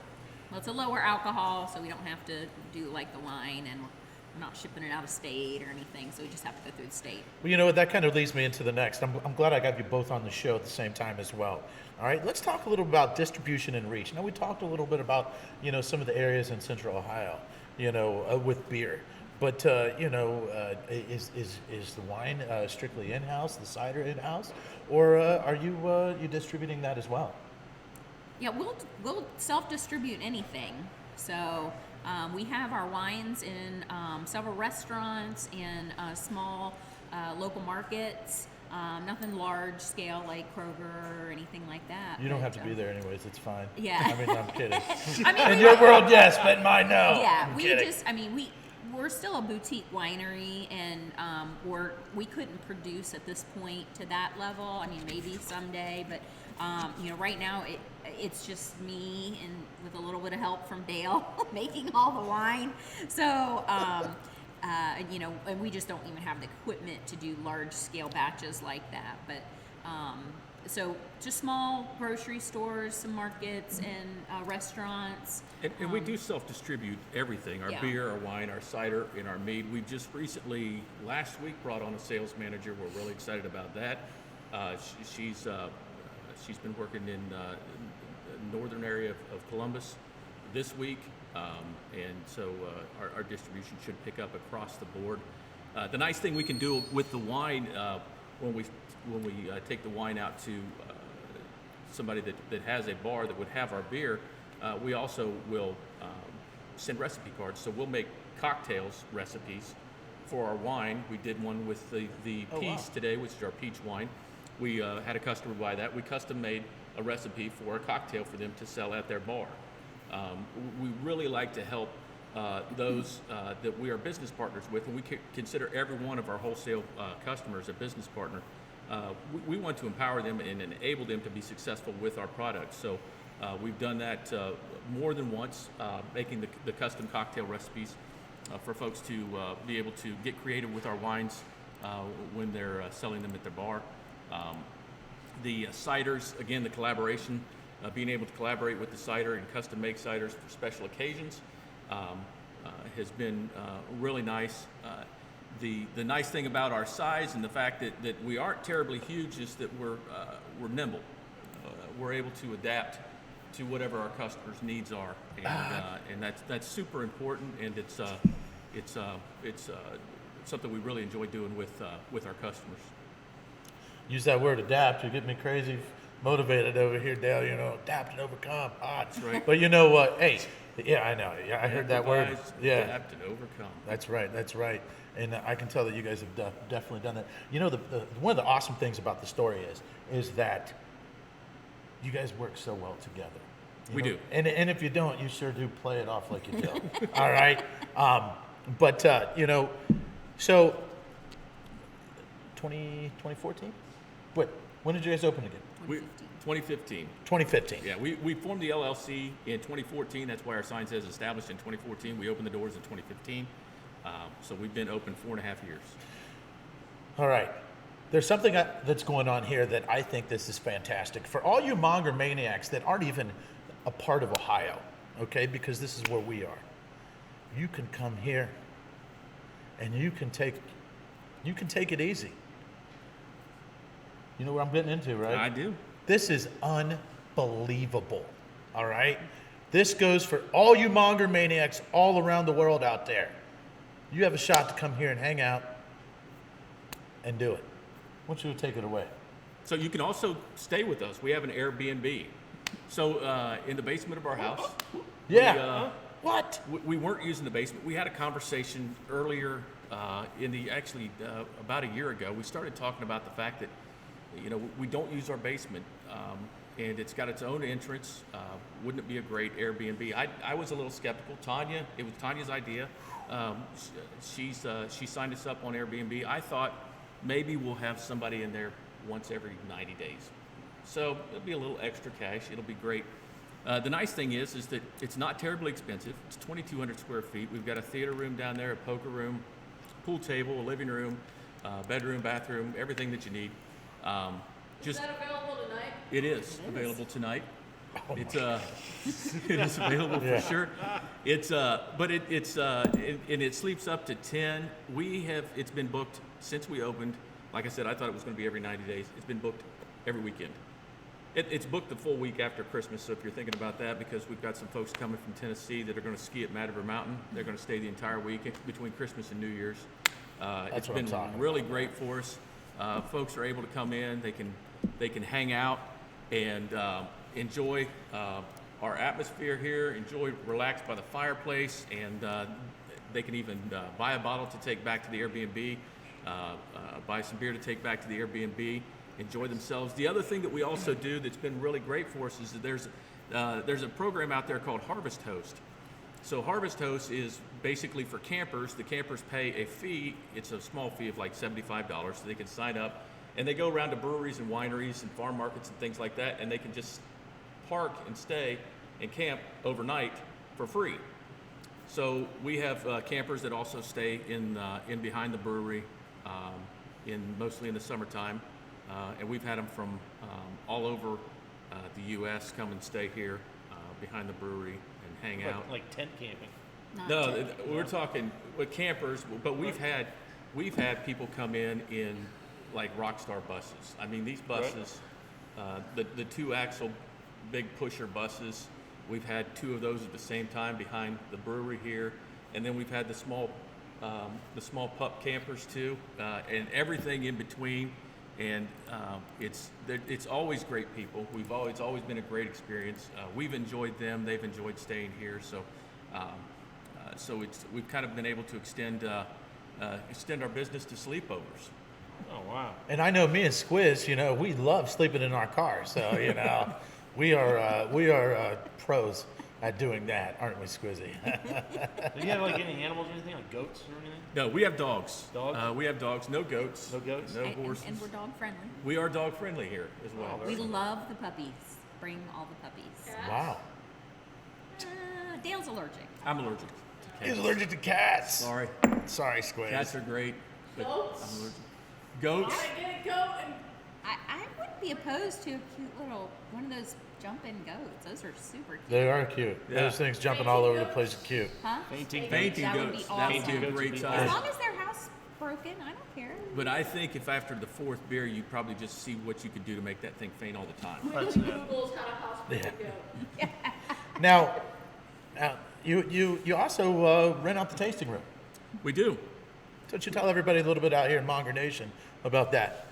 Well, it's a lower alcohol, so we don't have to do like the wine, and we're not shipping it out of state or anything, so we just have to go through the state. Well, you know what? That kind of leads me into the next. I'm glad I got you both on the show at the same time as well. All right, let's talk a little about distribution and reach. Now, we talked a little bit about some of the areas in Central Ohio, with beer. But is the wine strictly in-house, the cider in-house, or are you distributing that as well? Yeah, we'll self-distribute anything. So we have our wines in several restaurants and small local markets. Nothing large scale like Kroger or anything like that. You don't have to be there anyways. It's fine. Yeah. I mean, I'm kidding. I mean, In your world, yes, but in mine, no. Yeah, I'm we kidding. just, I mean, we're still a boutique winery, and we couldn't produce at this point to that level. I mean, maybe someday, but right now it's just me and with a little bit of help from Dale making all the wine. So, and we just don't even have the equipment to do large scale batches like that. But so just small grocery stores, some markets, and restaurants. And we do self-distribute everything, our Yeah. beer, our wine, our cider, and our mead. We just recently, last week, brought on a sales manager. We're really excited about that. She's been working in the northern area of Columbus this week, and so our distribution should pick up across the board. The nice thing we can do with the wine, when we take the wine out to somebody that has a bar that would have our beer, we also will send recipe cards. So we'll make cocktails recipes for our wine. We did one with the peach today, which is our peach wine. We had a customer buy that. We custom made a recipe for a cocktail for them to sell at their bar. We really like to help those that we are business partners with, and we consider every one of our wholesale customers a business partner. We want to empower them and enable them to be successful with our products. So we've done that more than once, making the custom cocktail recipes for folks to be able to get creative with our wines when they're selling them at their bar. The ciders, again, the collaboration, being able to collaborate with the cider and custom make ciders for special occasions has been really nice. The nice thing about our size and the fact that we aren't terribly huge is that we're nimble. We're able to adapt to whatever our customers' needs are, and that's super important, and it's something we really enjoy doing with our customers. Use that word adapt. You get me crazy motivated over here, Dale. Adapt and overcome. That's right. But you know what? Hey, yeah, I know. Yeah, I heard that word. Improvise, Yeah, adapt and overcome. that's right. That's right. And I can tell that you guys have definitely done that. One of the awesome things about the story is that you guys work so well together. We do. And if you don't, you sure do play it off like you do. All right. So 2014? Wait, when did you guys open again? 2015. 2015. Yeah, we formed the LLC in 2014. That's why our sign says established in 2014. We opened the doors in 2015. So we've been open 4.5 years. All right. There's something that's going on here that I think this is fantastic. For all you Monger maniacs that aren't even a part of Ohio, okay, because this is where we are, you can come here and you can take it easy. You know what I'm getting into, right? I do. This is unbelievable, all right? This goes for all you Monger maniacs all around the world out there. You have a shot to come here and hang out and do it. I want you to take it away. So you can also stay with us. We have an Airbnb. So in the basement of our house. Yeah. What? We weren't using the basement. We had a conversation earlier about a year ago. We started talking about the fact that we don't use our basement, and it's got its own entrance. Wouldn't it be a great Airbnb? I was a little skeptical. It was Tanya's idea. She signed us up on Airbnb. I thought maybe we'll have somebody in there once every 90 days. So it'll be a little extra cash. It'll be great. The nice thing is that it's not terribly expensive. It's 2,200 square feet. We've got a theater room down there, a poker room, pool table, a living room, bedroom, bathroom, everything that you need. Is that available tonight? It is available tonight. It is available for sure. It sleeps up to 10. It's been booked since we opened. Like I said, I thought it was going to be every 90 days. It's been booked every weekend. It's booked the full week after Christmas, so if you're thinking about that, because we've got some folks coming from Tennessee that are going to ski at Mad River Mountain. They're going to stay the entire week between Christmas and New Year's. It's been really great for us. Folks are able to come in. They can hang out and enjoy our atmosphere here, relax by the fireplace, and they can even buy a bottle to take back to the Airbnb, buy some beer to take back to the Airbnb, enjoy themselves. The other thing that we also do that's been really great for us is that there's a program out there called Harvest Host. So Harvest Host is basically for campers. The campers pay a fee. It's a small fee of like $75, so they can sign up, and they go around to breweries and wineries and farm markets and things like that, and they can just park and stay and camp overnight for free. So we have campers that also stay in behind the brewery, mostly in the summertime, and we've had them from all over the U.S. come and stay here behind the brewery and hang out. Like tent camping. No, we're talking with campers, but we've had people come in like Rockstar buses. I mean, these buses, the 2-axle big pusher buses, we've had 2 of those at the same time behind the brewery here, and then we've had the small pup campers too, and everything in between. And it's always great people. It's always been a great experience. We've enjoyed them. They've enjoyed staying here. So we've kind of been able to extend our business to sleepovers. Oh wow! And I know me and Squiz, we love sleeping in our cars. So we are pros at doing that, aren't we, Squizzy? Do you have like any animals or anything, like goats or anything? No, we have dogs. Dogs? We have dogs. No goats. No goats? No horses. And we're dog friendly. We are dog friendly here as well. We love the puppies. Bring all the puppies. Wow. Dale's allergic. I'm allergic to He's allergic to cats. Sorry. Sorry, Squares. Cats are great. But Goats? I'm allergic. Goats? I get a goat and I wouldn't be opposed to a cute little one of those jumping goats. Those are super cute. They are cute. Yeah. Those things jumping all over the place are cute. Huh? Fainting Fainting That would goats. be That would awesome. be a great As size. long as their house broken, I don't care. But I think if after the fourth beer, you probably just see what you could do to make that thing faint all the time. Google's got a hospital Yeah. goat. Now, you also rent out the tasting room. We do. So don't you tell everybody a little bit out here in Monger Nation about that?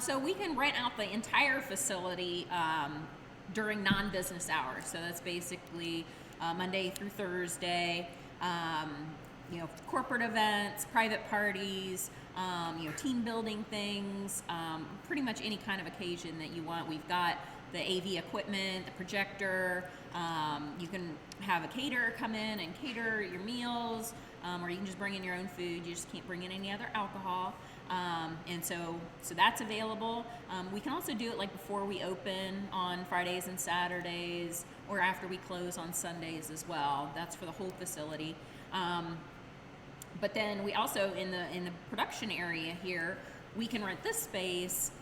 So we can rent out the entire facility during non-business hours. So that's basically Monday through Thursday. Corporate events, private parties, team building things, pretty much any kind of occasion that you want. We've got the AV equipment, the projector. You can have a caterer come in and cater your meals, or you can just bring in your own food. You just can't bring in any other alcohol. And so that's available. We can also do it like before we open on Fridays and Saturdays, or after we close on Sundays as well. That's for the whole facility. But then we also in the production area here, we can rent this space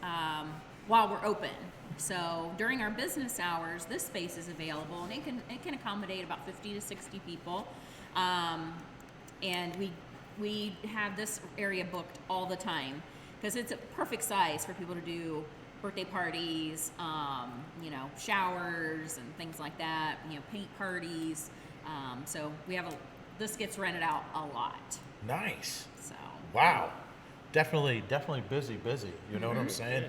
while we're open. So during our business hours, this space is available, and it can accommodate about 50 to 60 people. And we have this area booked all the time because it's a perfect size for people to do birthday parties, showers and things like that. Paint parties. So we have this gets rented out a lot. Nice. So Wow. Definitely busy. You know what I'm saying?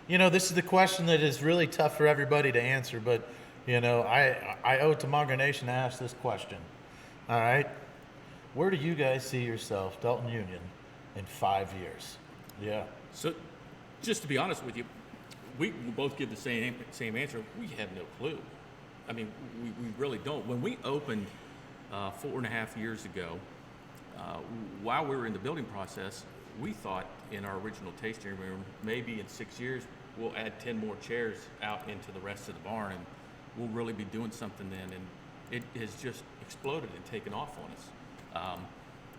This is the question that is really tough for everybody to answer, but, I owe it to Monger Nation to ask this question. All right? Where do you guys see yourself, Dalton Union, in 5 years? Yeah. So, just to be honest with you, we both give the same answer. We have no clue. I mean, we really don't. When we opened 4.5 years ago, while we were in the building process, we thought in our original tasting room, maybe in 6 years, we'll add 10 more chairs out into the rest of the barn, and we'll really be doing something then. And it has just exploded and taken off on us.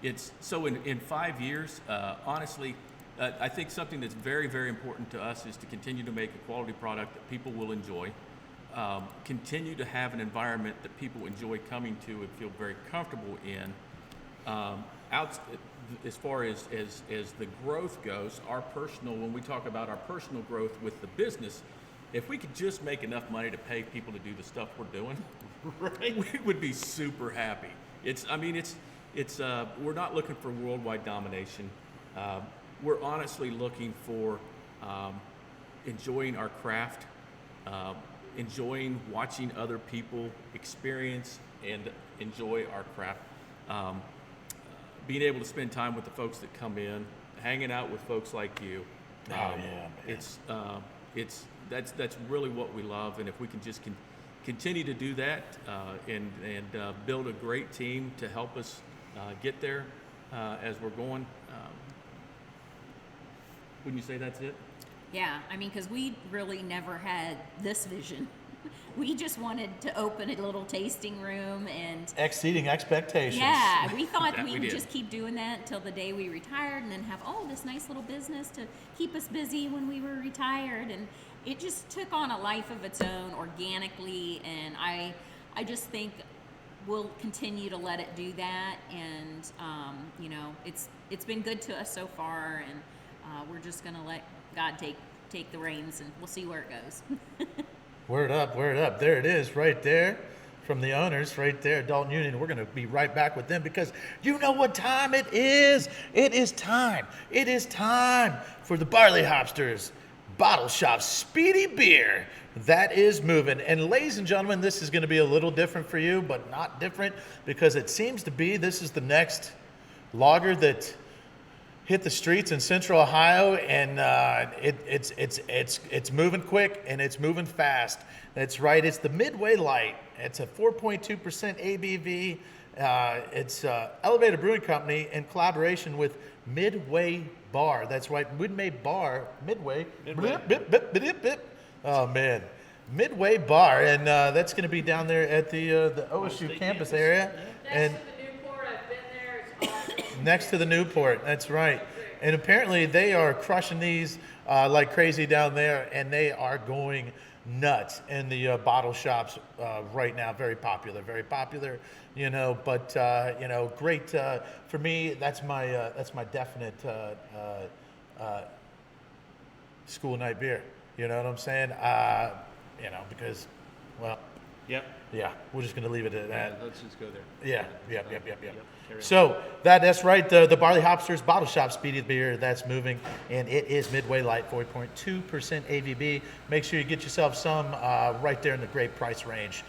It's so in 5 years, honestly, I think something that's very, very important to us is to continue to make a quality product that people will enjoy. Continue to have an environment that people enjoy coming to and feel very comfortable in. As far as the growth goes, when we talk about our personal growth with the business, if we could just make enough money to pay people to do the stuff we're doing, right, we would be super happy. We're not looking for worldwide domination. We're honestly looking for enjoying our craft, enjoying watching other people experience and enjoy our craft. Being able to spend time with the folks that come in, hanging out with folks like you. Yeah, man. That's really what we love, and if we can just continue to do that and build a great team to help us get there as we're going, wouldn't you say that's it? yeah, I mean, because we really never had this vision. We just wanted to open a little tasting room and Exceeding expectations. yeah, we thought That we we would did. just keep doing that until the day we retired and then have this nice little business to keep us busy when we were retired, and it just took on a life of its own organically, and I just think we'll continue to let it do that, and it's been good to us so far, and we're just gonna let God take the reins, and we'll see where it goes. Word up. There it is, right there, from the owners, right there, Dalton Union. We're going to be right back with them because you know what time it is. It is time for the Barley Hopsters Bottle Shop Speedy Beer. That is moving. And ladies and gentlemen, this is going to be a little different for you, but not different because it seems to be this is the next lager that hit the streets in Central Ohio, and it's moving quick and it's moving fast. That's right. It's the Midway Light. It's a 4.2% ABV. It's Elevator Brewing Company in collaboration with Midway Bar. That's right. Midway. Blip, blip, blip, blip, blip. Oh man, Midway Bar, and that's going to be down there at the OSU campus area. Next And to the Newport, I Next to the Newport, that's right. And apparently they are crushing these like crazy down there, and they are going nuts in the bottle shops right now. Very popular, you know. But you know, great for me. That's my definite school night beer. You know what I'm saying? You know, because, well, Yep. yeah, we're just gonna leave it at that. Let's just go there. Yeah, yep. Carry on. So that's right. The Barley Hopsters Bottle Shop Speedy Beer, that's moving, and it is Midway Light, 4.2% ABV. Make sure you get yourself some right there in the great price range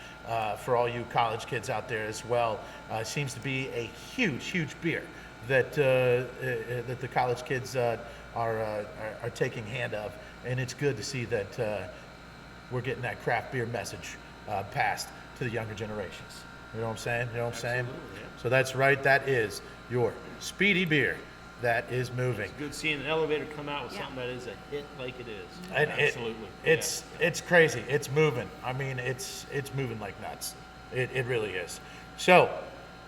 for all you college kids out there as well. Seems to be a huge beer that that the college kids are taking hand of, and it's good to see that we're getting that craft beer message passed to the younger generations. You know what I'm saying? You know what I'm saying? Absolutely, yeah. So that's right. That is your Speedy Beer that is moving. It's good seeing an elevator come out with Yeah. something that is a hit like it is. And Absolutely. It's crazy. It's moving. I mean, it's moving like nuts. It really is. So,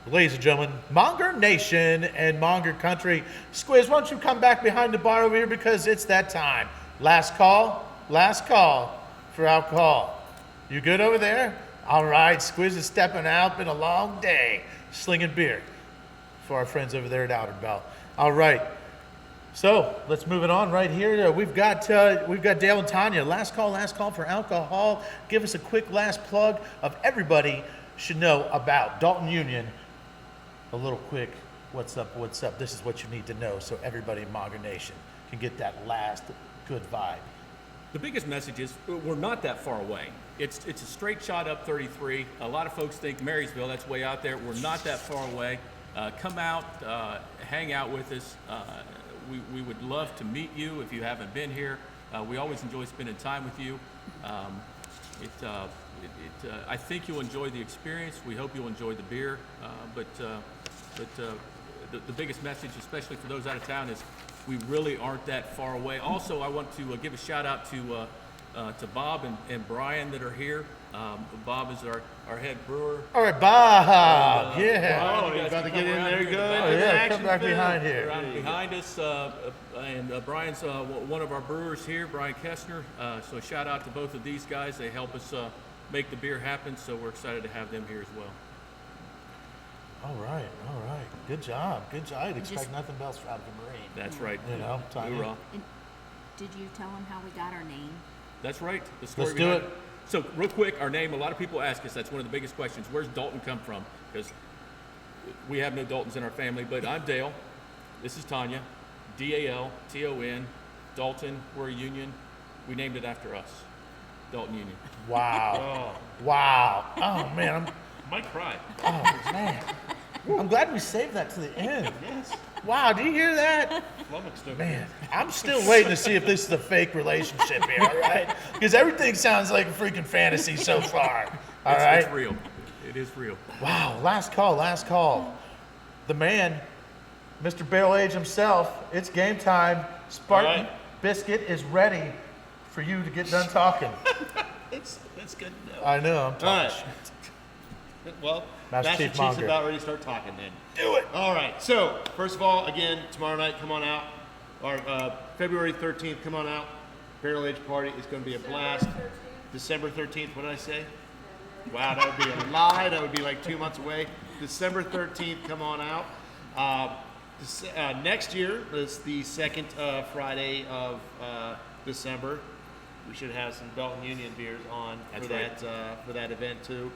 ladies and gentlemen, Monger Nation and Monger Country. Squiz, why don't you come back behind the bar over here, because it's that time. Last call for alcohol. You good over there? All right, Squiz is stepping out. Been a long day slinging beer for our friends over there at Outer Bell. All right, so let's move it on right here. We've got Dale and Tanya. Last call for alcohol. Give us a quick last plug of everybody should know about Dalton Union. A little quick, what's up? This is what you need to know, so everybody in Monger Nation can get that last good vibe. The biggest message is we're not that far away. It's a straight shot up 33. A lot of folks think Marysville, that's way out there. We're not that far away. Come out, hang out with us. We would love to meet you if you haven't been here. We always enjoy spending time with you. I think you'll enjoy the experience. We hope you'll enjoy the beer. But the biggest message, especially for those out of town, is we really aren't that far away. Also, I want to give a shout out to Bob and Brian that are here. Bob is our head brewer. All right, Bob. Yeah. Oh, Brian, you you're guys about to can get come in around there, here. good. Oh, yeah, come back behind here. Around behind us, and Brian's one of our brewers here, Brian Kessner. So shout out to both of these guys. They help us make the beer happen, so we're excited to have them here as well. All right. Good job. I'd expect Just- nothing else out of a Marine. That's right. You know, Tanya. Hoorah. And did you tell them how we got our name? That's right. The story Let's do behind it. So real quick, our name, a lot of people ask us, that's one of the biggest questions. Where's Dalton come from? Because we have no Daltons in our family, but I'm Dale. This is Tanya. D-A-L-T-O-N. Dalton, we're a union. We named it after us. Dalton Union. Wow. Wow. Oh, man. Might cry. I'm glad we saved that to the end. Yes. Wow, do you hear that? Flummoxed over Man, I'm still waiting to see if this is a fake relationship here, all right? Because everything sounds like a freaking fantasy so far. All right? It's real. It is real. Wow, last call. The man, Mr. Barrel Age himself, it's game time. Spartan All right. Biscuit is ready for you to get done talking. It's good to know. I know, I'm All talking right. shit. Well, Master Master Chief Chief's Monger. about ready to start talking then. Do it. All right. So, first of all, again, tomorrow night, come on out. Our February 13th, come on out. Barrel Age Party is going to be a blast. December 13th, what did I say? Wow, that would be a lie. That would be like 2 months away. December 13th, come on out. Next year is the second Friday of December. We should have some Dalton Union beers on That's for right. for that event too.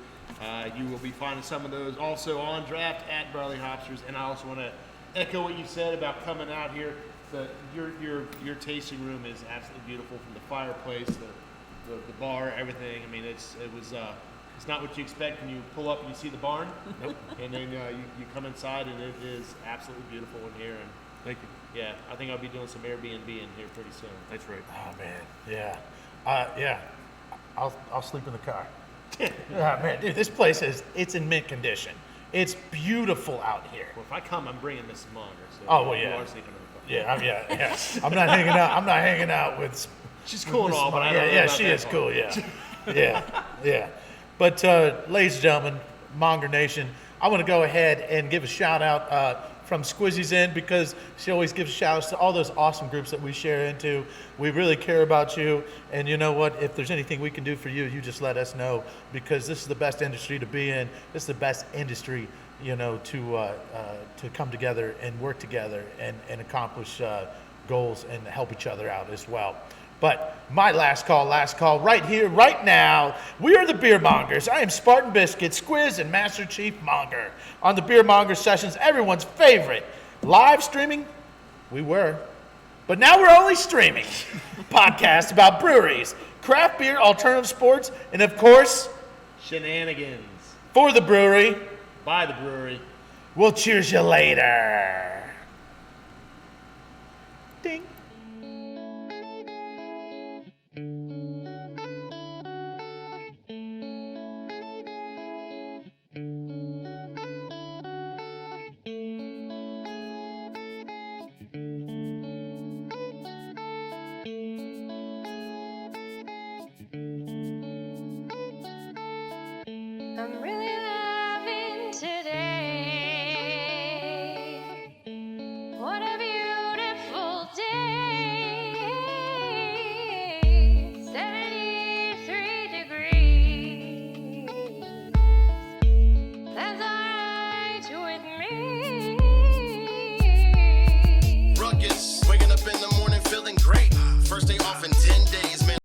You will be finding some of those also on draft at Barley Hopsters. And I also want to echo what you said about coming out here. Your tasting room is absolutely beautiful, from the fireplace, the bar, everything. I mean, it's not what you expect when you pull up and you see the barn. Nope. And then you come inside and it is absolutely beautiful in here. And Thank you. yeah, I think I'll be doing some Airbnb in here pretty soon. That's right. Oh, man. Yeah. Yeah. I'll sleep in the car. Yeah, man, dude, this place it's in mint condition. It's beautiful out here. Well, if I come, I'm bringing Miss Monger. So Oh, well, you yeah. are sleeping in the car. Yeah. I'm not hanging out with. She's cool and all, but I don't know yeah, about she that is part. cool. Yeah. But ladies and gentlemen, Monger Nation, I want to go ahead and give a shout out from Squizzy's Inn, because she always gives shout outs to all those awesome groups that we share into. We really care about you, and you know what? If there's anything we can do for you, you just let us know, because this is the best industry to be in. This is the best industry, to come together and work together and accomplish goals and help each other out as well. But my last call, right here, right now. We are the Beer Mongers. I am Spartan Biscuit, Squiz, and Master Chief Monger. On the Beer Monger Sessions, everyone's favorite live streaming, we were, but now we're only streaming podcast about breweries, craft beer, alternative sports, and of course, Shenanigans. for the brewery. By the brewery. We'll cheers you later. Ding.